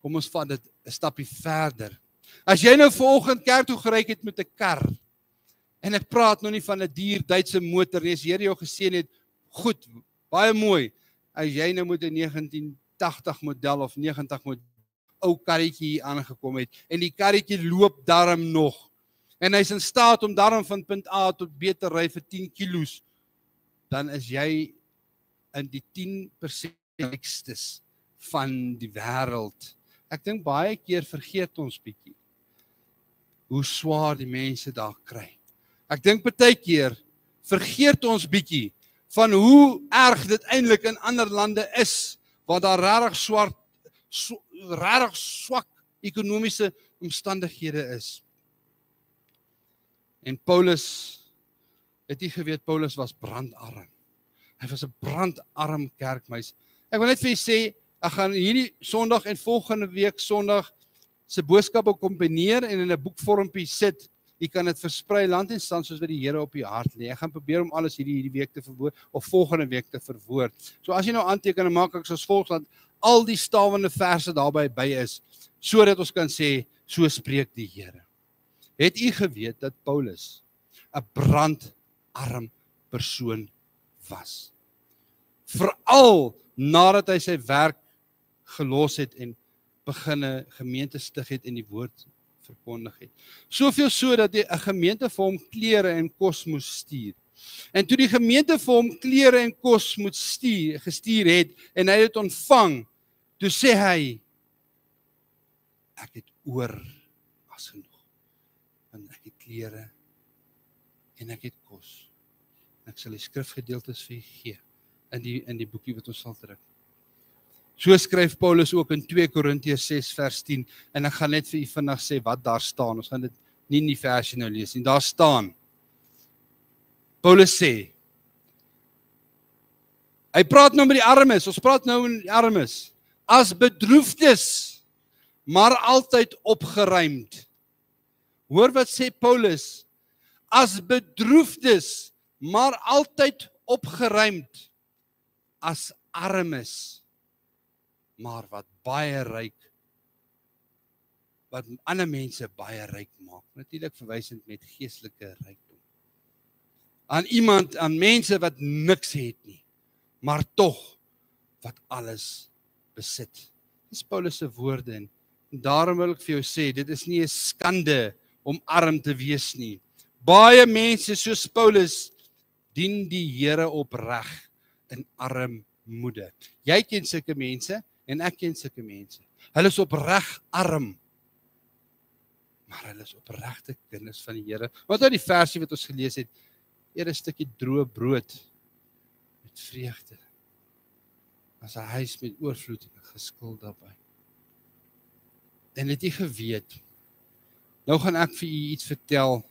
Kom ons vat dit 'n stapie verder. As jy nou vanoggend kerk toe gery het met 'n kar, en ek praat nou nie van 'n duur Duitse motor nie, as die Here jou geseën het, goed, baie mooi. As jy nou met 'n 1980 model of 90 model ou karretjie hier aangekom het, en die karretjie loop darm nog, en hy's in staat om darm van punt A tot B te ry vir 10 kilos, dan is jy in die 10% rykstes van die wêreld. Ek dink baie keer vergeet ons bietjie hoe swaar die mense daar kry. Ek dink baie keer vergeet ons bietjie van hoe erg dit eintlik in ander lande is, waar daar regtig swak ekonomiese omstandighede is. En Paulus, het jy geweet, Paulus was brandarm. Hy was 'n brandarm kerkmeis. Ek wil net vir julle sê, ek gaan hierdie Sondag en volgende week Sondag se boodskappe kombineer en in 'n boekvormpie sit. Jy kan dit versprei land en stand soos wat die Here op jou hart lê. Ek gaan probeer om alles hierdie week te verwoord of volgende week te verwoord. So as jy nou aantekeninge maak, ek soos volg dat al die stawende verse daarby by is, sodat ons kan sê, so spreek die Here. Het u geweet dat Paulus 'n brandarm persoon was? Veral nadat hy sy werk gelos het en begin gemeente stig het en die woord verkondig het. Soveel so dat die 'n gemeente vir hom klere en kos moes stuur. En toe die gemeente vir hom klere en kos moet gestuur het en hy het ontvang, toe sê hy, ek het oor as genoeg. Want ek het klere en ek het kos. Ek sal die skrifgedeeltes vir u gee in die boekie wat ons sal druk. So skryf Paulus ook in 2 Korintiërs 6 vers 10, en ek gaan net vir u vinnig sê wat daar staan. Ons gaan dit nie in die versie nou lees nie. Daar staan, Paulus sê, hy praat nou met die armes, ons praat nou met die armes, as bedroefdes, maar altyd opgeruimd. Hoor wat sê Paulus, as bedroefdes, maar altyd opgeruimd, as armes, maar wat baie ryk, wat ander mense baie ryk maak. Natuurlik verwysend met geestelike rykdom. Aan mense wat niks het nie, maar tog wat alles besit. Dis Paulus se woorde en daarom wil ek vir jou sê, dit is nie 'n skande om arm te wees nie. Baie mense soos Paulus dien die Here opreg in armoede. Jy ken sulke mense en ek ken sulke mense. Hulle is opreg arm, maar hulle is opregte kinders van die Here. Wat nou die versie wat ons gelees het, eer 'n stukkie droë brood met vreugde, as 'n huis met oorvloed en geskuld daarby. En het jy geweet, nou gaan ek vir u iets vertel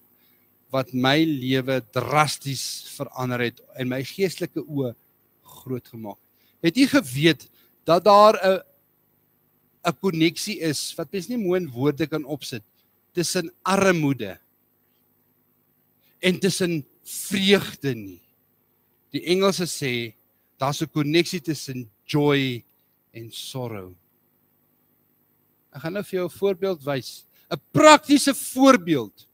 wat my lewe drasties verander het en my geestelike oë groot gemaak. Het jy geweet dat daar 'n koneksie is wat mens nie mooi in woorde kan opsit tussen armoede en tussen vreugde nie. Die Engelse sê daar's 'n koneksie tussen joy en sorrow. Ek gaan nou vir jou 'n voorbeeld wys, 'n praktiese voorbeeld.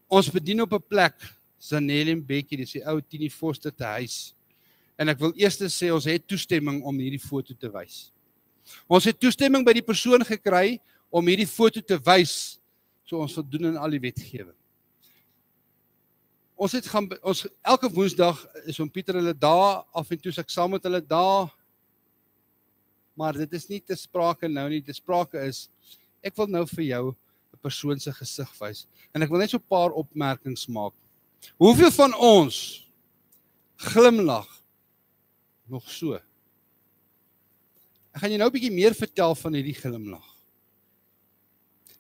Ons bedien op 'n plek, Zanelle en Bekkie, dis die ou Tini Foster te huis. En ek wil eers sê ons het toestemming om hierdie foto te wys. Ons het toestemming by die persoon gekry om hierdie foto te wys, so ons voldoen aan al die wetgewing. Ons elke Woensdag is om Pieter hulle daar, af en toe ek saam met hulle daar, maar dit is nie te sprake nou nie, te sprake is, ek wil nou vir jou 'n persoon se gesig wys, en ek wil net so 'n paar opmerkings maak. Hoeveel van ons glimlag nog so? Ek gaan jy nou 'n bietjie meer vertel van hierdie glimlag.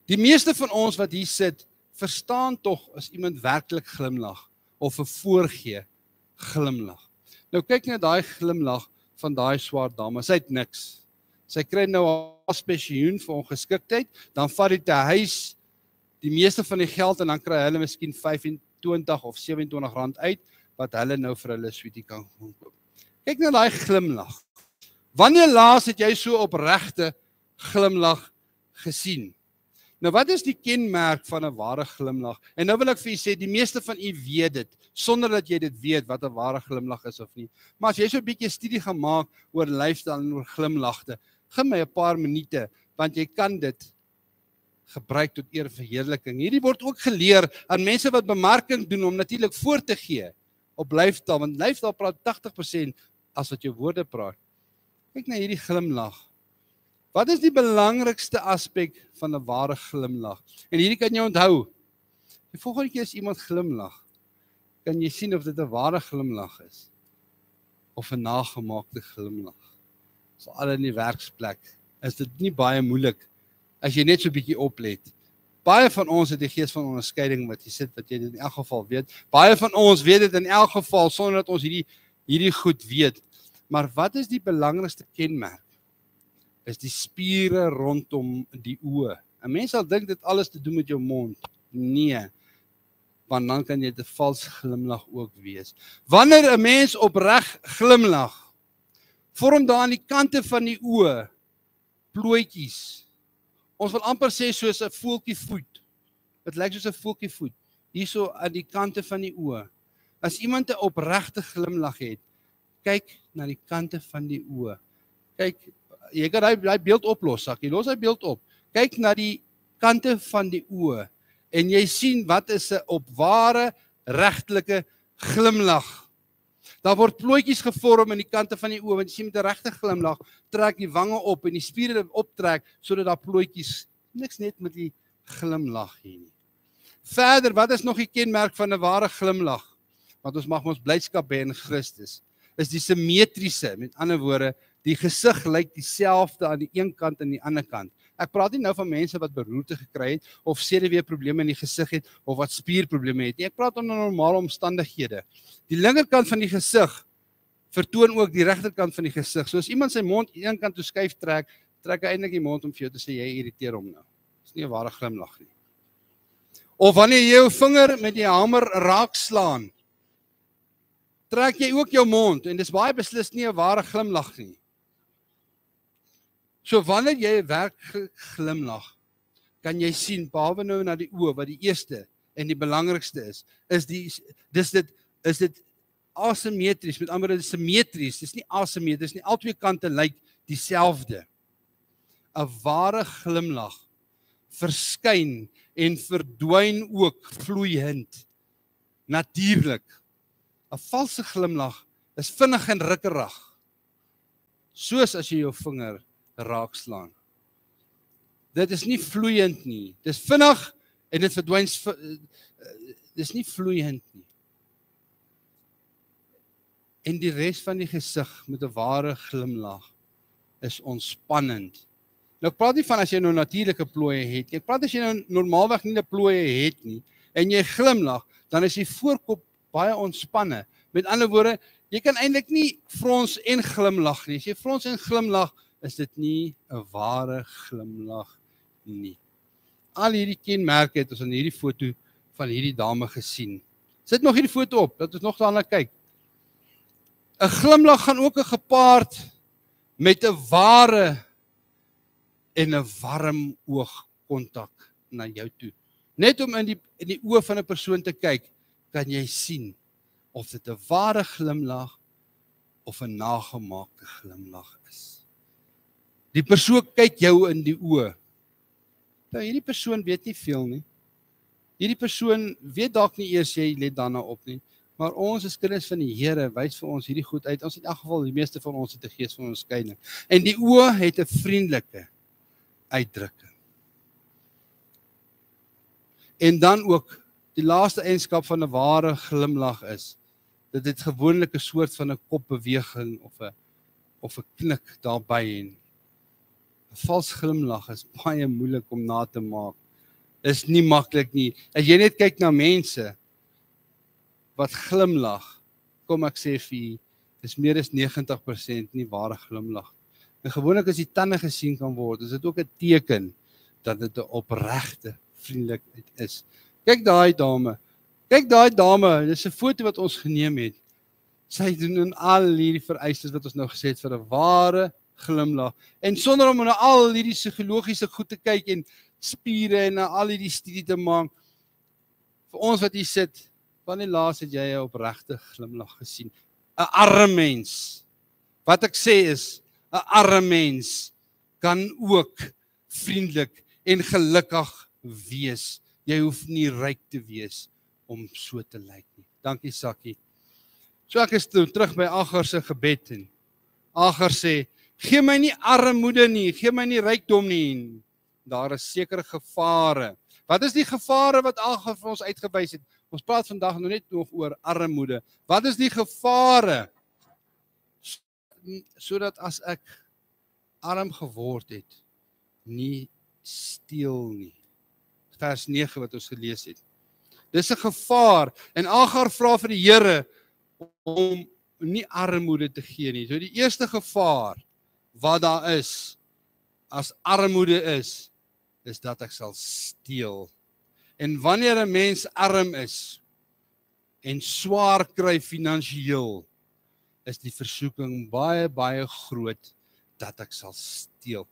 Die meeste van ons wat hier sit, verstaan tog as iemand werklik glimlag, of 'n voorgee glimlag. Nou kyk net daai glimlag van daai swart dame, sy het niks. Sy kry nou haar pensioen vir ongeskiktheid, dan vat dit te huis die meeste van die geld en dan kry hulle miskien 25 of 27 rand uit, wat hulle nou vir hulle sweetie kan koop. Kyk na daai glimlag. Wanneer laas het jy so opregte glimlag gesien? Nou wat is die kenmerk van 'n ware glimlag? En nou wil ek vir u sê, die meeste van u weet dit, sonder dat jy dit weet wat 'n ware glimlag is of nie. Maar as jy so 'n bietjie studie gaan maak oor lifestyle en oor glimlagte, gee my 'n paar minute, want jy kan dit gebruik tot eer en verheerliking. Hierdie word ook geleer aan mense wat bemarking doen om natuurlik voor te gee op lifestyle, want lifestyle praat 80% as wat jou woorde praat. Kyk na hierdie glimlag. Wat is die belangrikste aspek van 'n ware glimlag? En hierdie kan jy onthou. Die volgende keer as iemand glimlag, kan jy sien of dit 'n ware glimlag is of 'n nagemaakte glimlag. So al in die werksplek is dit nie baie moeilik as jy net so 'n bietjie oplet. Baie van ons het die gees van onderskeiding wat jy sit, wat jy dit in elk geval weet. Baie van ons weet dit in elk geval sonder dat ons hierdie goed weet. Maar wat is die belangrikste kenmerk? Is die spiere rondom die oë. 'n Mens sal dink dit alles te doen met jou mond. Nee, want dan kan jy 'n vals glimlag ook wees. Wanneer 'n mens opreg glimlag, vorm daar aan die kante van die oë plooitjies. Ons wil amper sê soos 'n voeltjie voet. Dit lyk soos 'n voeltjie voet, hierso aan die kante van die oë. As iemand 'n opregte glimlag het, kyk na die kante van die oë. Kyk, jy kan daai beeld oplos, Sakkie, los hy beeld op. Kyk na die kante van die oë en jy sien wat is 'n opware regtelike glimlag. Daar word plooitjies gevorm in die kante van die oë, want jy sien met 'n regte glimlag trek die wange op en die spiere optrek sodat daar plooitjies, niks net met die glimlag hier nie. Verder, wat is nog die kenmerk van 'n ware glimlag? Want ons mag ons blydskap hê in Christus. Is die simmetriese, met ander woorde, die gesig lyk dieselfde aan die een kant en die ander kant. Ek praat nie nou van mense wat beroerte gekry het, of senuweeprobleme in die gesig het, of wat spierprobleme het nie. Ek praat onder normale omstandighede. Die linkerkant van die gesig vertoon ook die regterkant van die gesig. So as iemand sy mond een kant toe skuif trek hy eintlik die mond om vir jou te sê, jy irriteer hom nou. Dis nie 'n ware glimlag nie. Of wanneer jy jou vinger met die hamer raak slaan, trek jy ook jou mond, en dis baie beslis nie 'n ware glimlag nie. So wanneer jy 'n werklike glimlag, kan jy sien, behalwe nou na die oë, wat die eerste en die belangrikste is dit asymmetries, met ander woorde simmetries, dis nie asymmetries nie, albei kante lyk dieselfde. 'n Ware glimlag verskyn en verdwyn ook vloeiend, natuurlik. 'n Valse glimlag is vinnig en rukkerig, soos as jy jou vinger raak slaan. Dit is nie vloeiend nie, dit is vinnig en dit verdwyn, dit is nie vloeiend nie. En die res van die gesig met 'n ware glimlag is ontspannend. Nou ek praat nie van as jy nou natuurlike plooie het, ek praat as jy nou normaalweg nie 'n plooie het nie, en jy glimlag, dan is die voorkop baie ontspanne. Met ander woorde, jy kan eintlik nie frons en glimlag nie. As jy frons en glimlag, is dit nie 'n ware glimlag nie. Al hierdie kenmerke het ons in hierdie foto van hierdie dame gesien. Sit nog hierdie foto op, dat ons nog daarna kyk. 'n Glimlag gaan ook gepaard met 'n ware en 'n warm oogkontak na jou toe. Net om in die oë van 'n persoon te kyk, kan jy sien of dit 'n ware glimlag of 'n nagemaakte glimlag is. Die persoon kyk jou in die oë. Nou, hierdie persoon weet nie veel nie. Hierdie persoon weet dalk nie eers jy let daarna op nie, maar ons as kinders van die Here wys vir ons hierdie goed uit. Ons het in elk geval, die meeste van ons het 'n gees van onderskeiding. En die oë het 'n vriendelike uitdrukking. En dan ook, die laaste eienskap van 'n ware glimlag is, dit het gewoonlik 'n soort van 'n kopbeweging of 'n knik daarby. En 'n vals glimlag is baie moeilik om na te maak. Is nie maklik nie. As jy net kyk na mense wat glimlag, kom ek sê vir jy, is meer as 90% nie ware glimlag. En gewoonlik as die tande gesien kan word, is dit ook 'n teken dat dit 'n opregte vriendelikheid is. Kyk daai dame. Kyk daai dame, dis 'n foto wat ons geneem het. Sy doen in al hierdie vereistes wat ons nou gesê het vir 'n ware glimlag. En sonder om na al hierdie psigologiese goed te kyk en spiere en na al hierdie studie te maak, vir ons wat hier sit, wanneer laas het jy 'n opregte glimlag gesien? 'n Arme mens. Wat ek sê is, 'n arme mens kan ook vriendelik en gelukkig wees. Jy hoef nie ryk te wees om so te lyk nie. Dankie Sakkie. So ek is terug by Agar se gebed en Agar sê, gee my nie armoede nie, gee my nie rykdom nie. Daar is sekere gevare. Wat is die gevare wat Agar vir ons uitgewys het? Ons praat vandag nog net nog oor armoede. Wat is die gevare? Sodat as ek arm geword het, nie steel nie. Vers 9 wat ons gelees het. Dis 'n gevaar en Agar vra vir die Here om nie armoede te gee nie. So die eerste gevaar wat daar is, as armoede is dat ek sal steel. En wanneer 'n mens arm is en swaar kry finansiëel, is die versoeking baie, baie groot dat ek sal steel.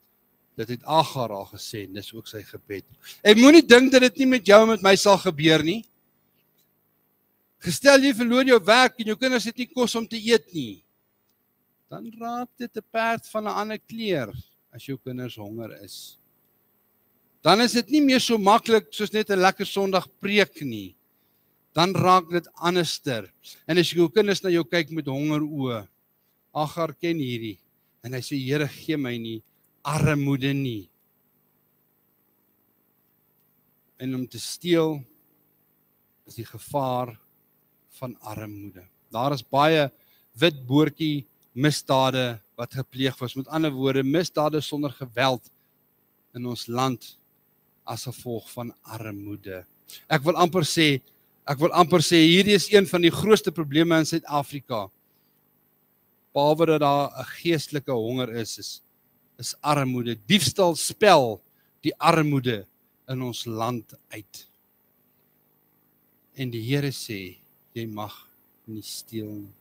Dit het Agar al gesê, en dis ook sy gebed. Ek moenie dink dat dit nie met jou en met my sal gebeur nie. Gestel jy verloor jou werk en jou kinders het nie kos om te eet nie, dan raak dit 'n perd van 'n ander kleur as jou kinders honger is. Dan is dit nie meer so maklik soos net 'n lekker Sondag preek nie. Dan raak dit anderster. En as jou kinders na jou kyk met honger oë, Agar ken hierdie, en hy sê, Here, gee my nie armoede nie. En om te steel is die gevaar van armoede. Daar is baie wit boortjie misdade wat gepleeg was. Met ander woorde, misdade sonder geweld in ons land as gevolg van armoede. Ek wil amper sê, hierdie is een van die grootste probleme in Suid-Afrika. Behalwe dat daar 'n geestelike honger is armoede. Diefstal spel die armoede in ons land uit. En die Here sê, jy mag nie steel nie.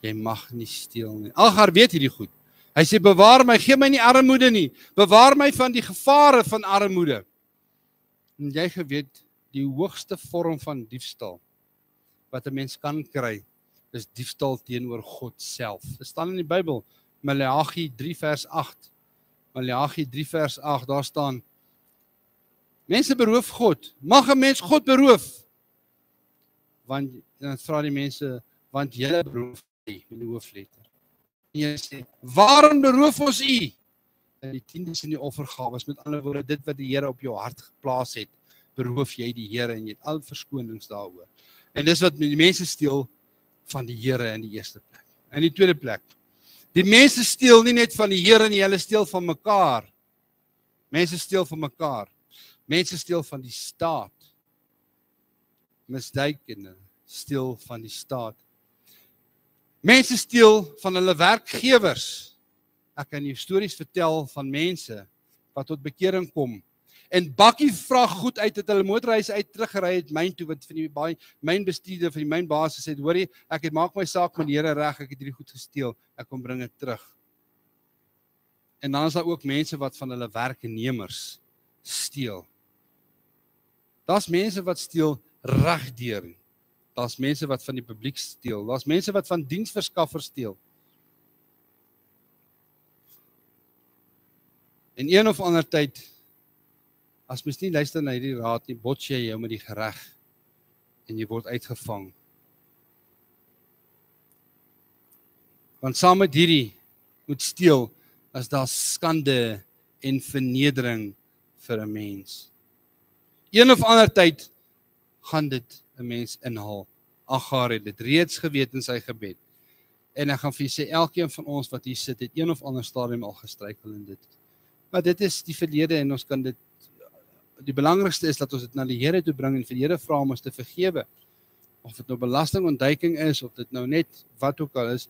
Jy mag nie steel nie. Agar weet hierdie goed. Hy sê, bewaar my, gee my nie armoede nie. Bewaar my van die gevare van armoede. En jy geweet, die hoogste vorm van diefstal wat 'n mens kan kry, is diefstal teenoor God self. Dit staan in die Bybel, Maleagi 3 vers 8. Maleagi 3 vers 8, daar staan, mense beroof God. Mag 'n mens God beroof? Want, dan vra die mense, want julle beroof hy, met die hoofletter. En jy sê, waarom beroof ons u? En die tiendes en die offergawes, met ander woorde, dit wat die Here op jou hart geplaas het, beroof jy die Here en jy het al verskonings daaroor. En dis wat die mense steel van die Here in die eerste plek. In die tweede plek, die mense steel nie net van die Here nie, hulle steel van mekaar. Mense steel van mekaar. Mense steel van die staat. misduik en steel van die staat. Mense steel van hulle werkgewers. Ek kan jou stories vertel van mense wat tot bekering kom en bakkie vrag goed uit het hulle motorhuis uit teruggery het myn toe, wat van die mynbestuurder van die mynbaas gesê het, hoorie, ek het maak my saak met die Here reg, ek het hierdie goed gesteel, ek kom bring dit terug. En dan is daar ook mense wat van hulle werknemers steel. Daar's mense wat steel regdeur. Daar's mense wat van die publiek steel. Daar's mense wat van diensverskaffers steel. En een of ander tyd, as mens nie luister na hierdie raad nie, bots jy jou met die gereg en jy word uitgevang. Want saam met hierdie moet steel, as daar skande en vernedering vir 'n mens. Een of ander tyd gaan dit 'n mens inhaal. Agar het dit reeds geweet in sy gebed. En ek gaan vir julle sê, elkeen van ons wat hier sit, het een of ander stadium al gestruikel in dit. Maar dit is die verlede en ons kan dit, die belangrikste is dat ons dit na die Here toe bring en vir die Here vra om ons te vergewe. Of dit nou belastingontduiking is, of dit nou net wat ook al is,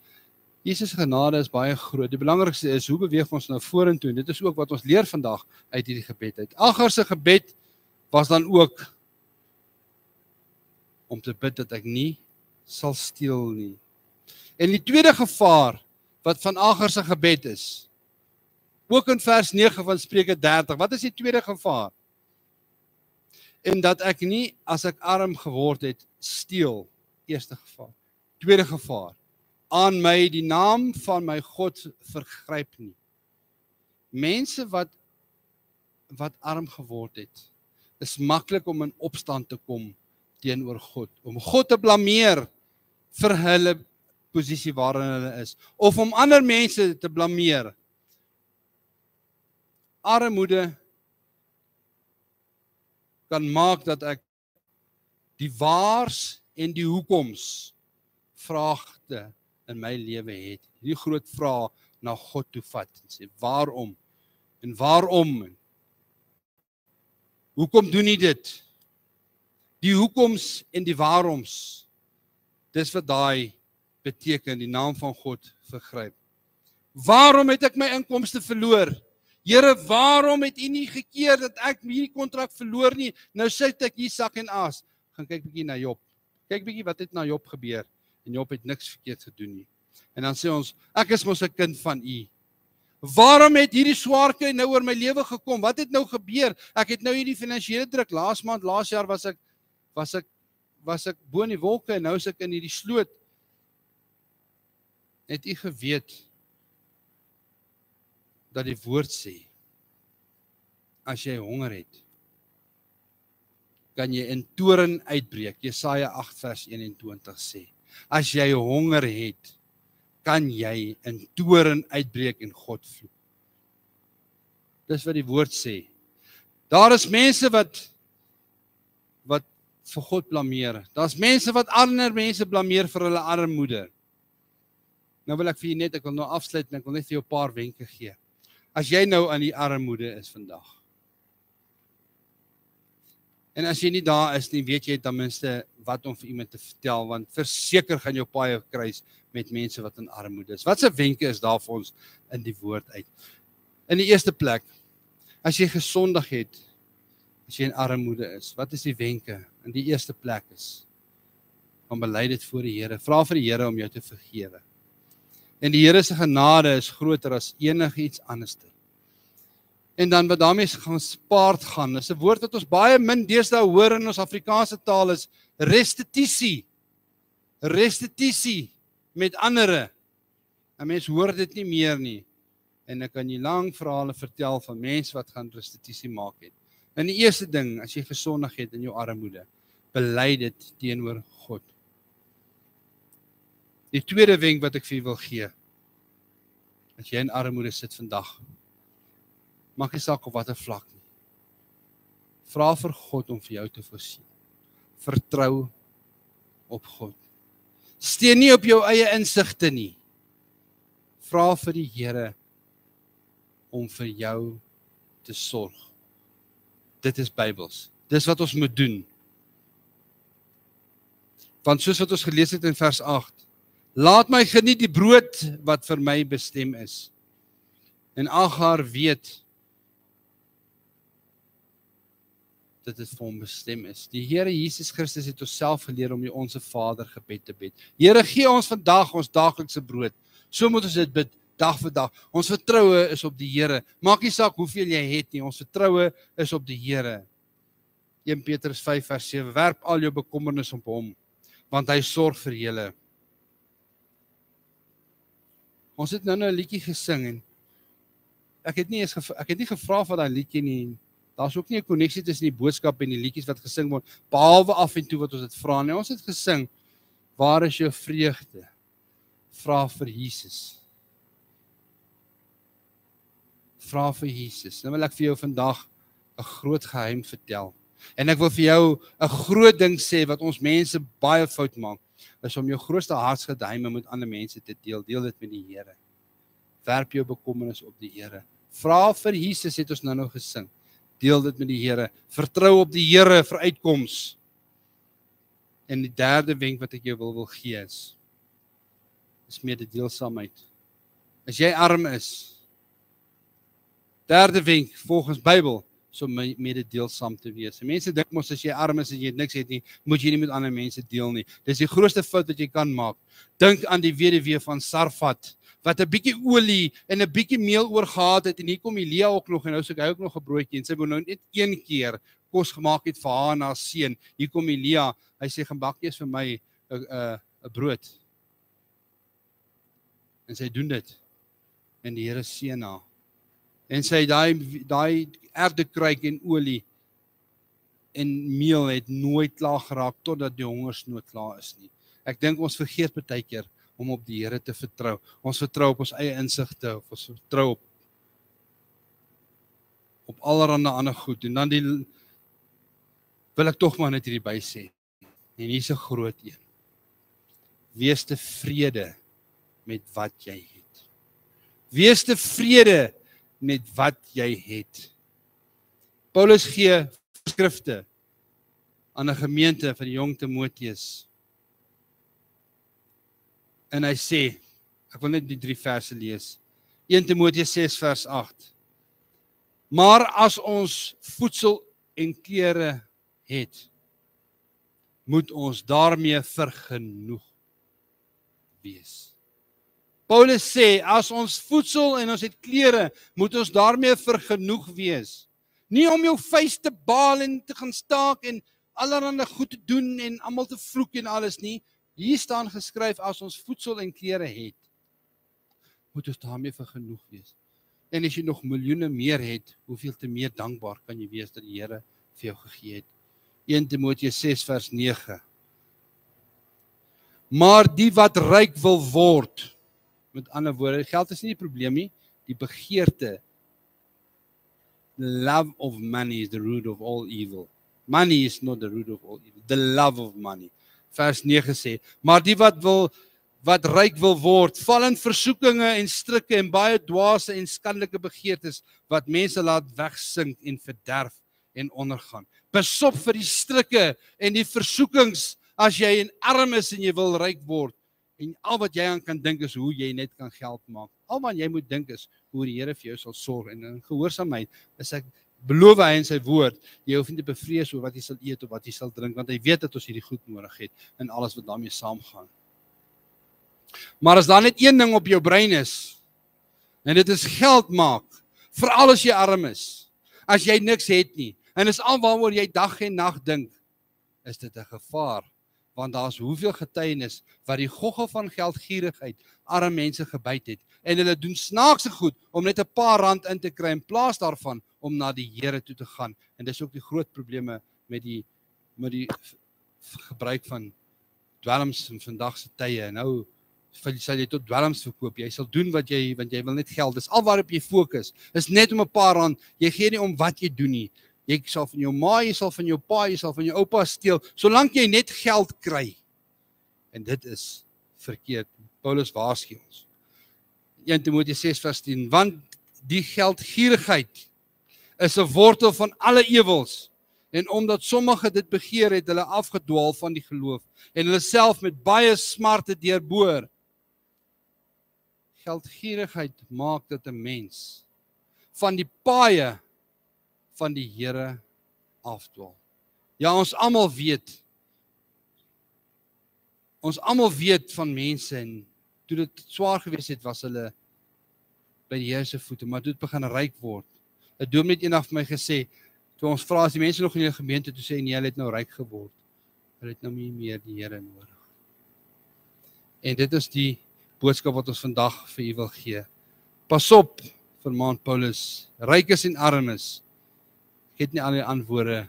Jesus genade is baie groot. Die belangrikste is, hoe beweeg ons nou vorentoe? En dit is ook wat ons leer vandag uit hierdie gebed uit. Agar se gebed was dan ook om te bid dat ek nie sal steel nie. En die tweede gevaar wat van Agar se gebed is, ook in vers 9 van Spreuke 30, wat is die tweede gevaar? En dat ek nie, as ek arm geword het, steel. Eerste gevaar. Tweede gevaar. Aan my die naam van my God vergryp nie. Mense wat arm geword het, is maklik om in opstand te kom teenoor God, om God te blameer vir hulle posisie waarin hulle is, of om ander mense te blameer. Armoede kan maak dat ek die waars en die hoekoms vraagte in my lewe het. Die groot vraag na God toe vat en sê, waarom? En waarom? Hoekom doen nie dit? Die hoekoms en die waaroms, dis wat daai beteken, die naam van God vergryp. Waarom het ek my inkomste verloor? Here, waarom het U nie gekeer dat ek hierdie kontrak verloor nie? Nou sit ek hier sak en as. Gaan kyk bietjie na Job. Kyk bietjie wat het na Job gebeur. En Job het niks verkeerd gedoen nie. En dan sê ons, ek is mos 'n kind van U. Waarom het hierdie swaar kry nou oor my lewe gekom? Wat het nou gebeur? Ek het nou hierdie finansiële druk. Laas jaar was ek bo in die wolke en nou is ek in hierdie sloot. Het U geweet dat die woord sê, as jy honger het, kan jy in toorn uitbreek. Jesaja 8 vers 21 sê, as jy honger het, kan jy in toorn uitbreek en God vloek. Dis wat die woord sê. Daar is mense wat vir God blameer. Daar's mense wat ander mense blameer vir hulle armoede. Nou wil ek vir julle ek wil nou afsluit en ek wil net vir jou 'n paar wenke gee. As jy nou aan die armoede is vandag. En as jy nie daar is nie, weet jy ten minste wat om vir iemand te vertel, want verseker gaan jou paai kruis met mense wat in armoede is. Wat se wenke is daar vir ons in die woord uit? In die eerste plek, as jy gesondig het, as jy in armoede is, wat is die wenke? In die eerste plek is, om bely dit voor die Here, vra vir die Here om jou te vergewe. En die Here se genade is groter as enigiets anders. En dan wat daarmee gaan spaard gaan, is 'n woord wat ons baie min deesdae hoor in ons Afrikaanse taal is restituisie. Restituisie met andere. 'n Mens hoor dit nie meer nie. En ek kan jy lang verhale vertel van mense wat gaan restituisie maak het. En die eerste ding, as jy gesondig het in jou armoede, bely dit teenoor God. Die tweede wenk wat ek vir julle wil gee, as jy in armoede sit vandag, maak nie saak op watter vlak nie. Vra vir God om vir jou te voorsien. Vertrou op God. Steun nie op jou eie insigte nie. Vra vir die Here om vir jou te sorg. Dit is Bybels. Dis wat ons moet doen. Want soos wat ons gelees het in vers 8, laat my geniet die brood wat vir my bestem is. En Agar weet, dat dit vir hom bestem is. Die Here Jesus Christus het ons self geleer om die Onse Vader gebed te bid. Here, gee ons vandag ons daaglikse brood. So moet ons dit bid, dag vir dag. Ons vertroue is op die Here. Maak nie saak hoeveel jy het nie, ons vertroue is op die Here. 1 Petrus 5 vers 7, werp al jou bekommernis op hom, want hy sorg vir julle. Ons het nou 'n liedjie gesing en ek het nie gevra van daai liedjie nie. Daar's ook nie 'n koneksie tussen die boodskap en die liedjies wat gesing word, behalwe af en toe wat ons dit vra nie. Ons het gesing, waar is jou vreugde? Vra vir Jesus. Vra vir Jesus. Nou wil ek vir jou vandag 'n groot geheim vertel. En ek wil vir jou 'n groot ding sê wat ons mense baie fout maak, is om jou grootste hartsgeheime met ander mense te deel. Deel dit met die Here. Werp jou bekommernis op die Here. Vra vir Jesus, het ons nou gesing. Deel dit met die Here. Vertrou op die Here vir uitkoms. En die derde wenk wat ek jou wil gee is mededeelsaamheid. As jy arm is, derde wenk volgens Bybel, is om mededeelsaam te wees. En mense dink mos as jy arm is en jy niks het nie, moet jy nie met ander mense deel nie. Dis die grootste fout wat jy kan maak. Dink aan die weduwee van Sarfat, wat 'n bietjie olie en 'n bietjie meel oor gehad het, en hier kom Elia ook nog, en nou soek hy ook nog 'n broodjie, en sy wou nou net een keer kos gemaak het vir haar en haar seun. Hier kom Elia, hy sê, gaan bak eers vir my 'n brood. En sy doen dit, en die Here seën haar. En sy daai erdekruik en olie en meel het nooit klaar geraak, totdat die hongersnood klaar is nie. Ek dink ons vergeet baie keer om op die Here te vertrou. Ons vertrou op ons eie insigte, of ons vertrou op allerhande ander goed. En dan wil ek tog maar net hierdie by sê. En hier's 'n groot een. Wees tevrede met wat jy het. Wees tevrede met wat jy het. Paulus gee skrifte aan 'n gemeente van die jong Timoteus. En hy sê, ek wil net die 3 verse lees. 1 Timoteus 6 vers 8. Maar as ons voedsel en klere het, moet ons daarmee vergenoeg wees. Paulus sê, as ons voedsel en ons het klere, moet ons daarmee vergenoeg wees. Nie om jou vuis te baal en te gaan staak en allerhande goed te doen en almal te vloek en alles nie. Hier staan geskryf, as ons voedsel en klere het, moet ons daarmee vergenoeg wees. En as jy nog miljoene meer het, hoeveel te meer dankbaar kan jy wees dat die Here vir jou gegee het. 1 Timoteus 6 vers 9. Maar die wat ryk wil word, met ander woorde, geld is nie die probleem nie, die begeerte. The love of money is the root of all evil. Money is not the root of all evil. The love of money. Vers 9 sê, maar die wat ryk wil word, val in versoekinge en strikke en baie dwaase en skandelike begeertes, wat mense laat wegsink en verderf en ondergaan. Besop vir die strikke en die versoekings, as jy en arm is en jy wil ryk word, en al wat jy aan kan dink is hoe jy net kan geld maak. Al wat jy moet dink is hoe die Here vir jou sal sorg, en in gehoorsaamheid is ek beloof hy in sy woord, jy hoef nie te bevrees oor wat jy sal eet of wat jy sal drink, want hy weet dat ons hierdie goed nodig het, en alles wat daarmee saamgaan. Maar as daar net een ding op jou brein is, en dit is geld maak, veral as jy arm is, as jy niks het nie, en is al waaroor jy dag en nag dink, is dit 'n gevaar, want daar is hoeveel getuienis, wat die gogge van geldgierigheid arme mense gebyt het, en hulle doen snaakse goed, om net 'n paar rand in te kry, in plaas daarvan, om na die Here toe te gaan, en dis ook die groot probleme met die gebruik van dwelms in vandag se tye. Nou sal jy tot dwelms verkoop, jy sal doen want jy wil net geld, dis al waarop jy fokus, is net om 'n paar rand, jy gee nie om wat jy doen nie, jy sal van jou ma, jy sal van jou pa, jy sal van jou oupa steel, solank jy net geld kry, en dit is verkeerd. Paulus waarsku ons, 1 Timoteus 6 vers 10, want die geldgierigheid is 'n wortel van alle ewels, En omdat sommige dit begeer het, hulle afgedwaal van die geloof en hulle self met baie smarte deurboor. Geldgierigheid maak dat 'n mens van die paaie van die Here afdwaal. Ja, ons almal weet van mense en toe dit swaar gewees het, was hulle by die Here se voete, maar toe het begin ryk word. 'n Dominee het eendag vir my gesê, toe ons vra as die mense nog in die gemeente, toe sê nee, hulle het nou ryk geword. Hulle het nou nie meer die Here nodig. En dit is die boodskap wat ons vandag vir u wil gee. Pas op, vermaan Paulus, rykes en armes. Ek het nie al die antwoorde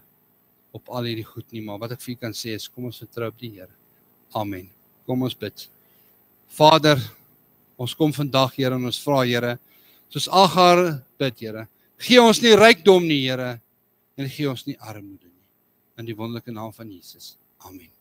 op al hierdie goed nie, maar wat ek vir u kan sê is, kom ons vertrou op die Here. Amen. Kom ons bid. Vader, ons kom vandag, Here, en ons vra, Here, soos Agar bid, Here, gee ons nie rykdom nie, Here, en gee ons nie armoede nie. In die wonderlike naam van Jesus. Amen.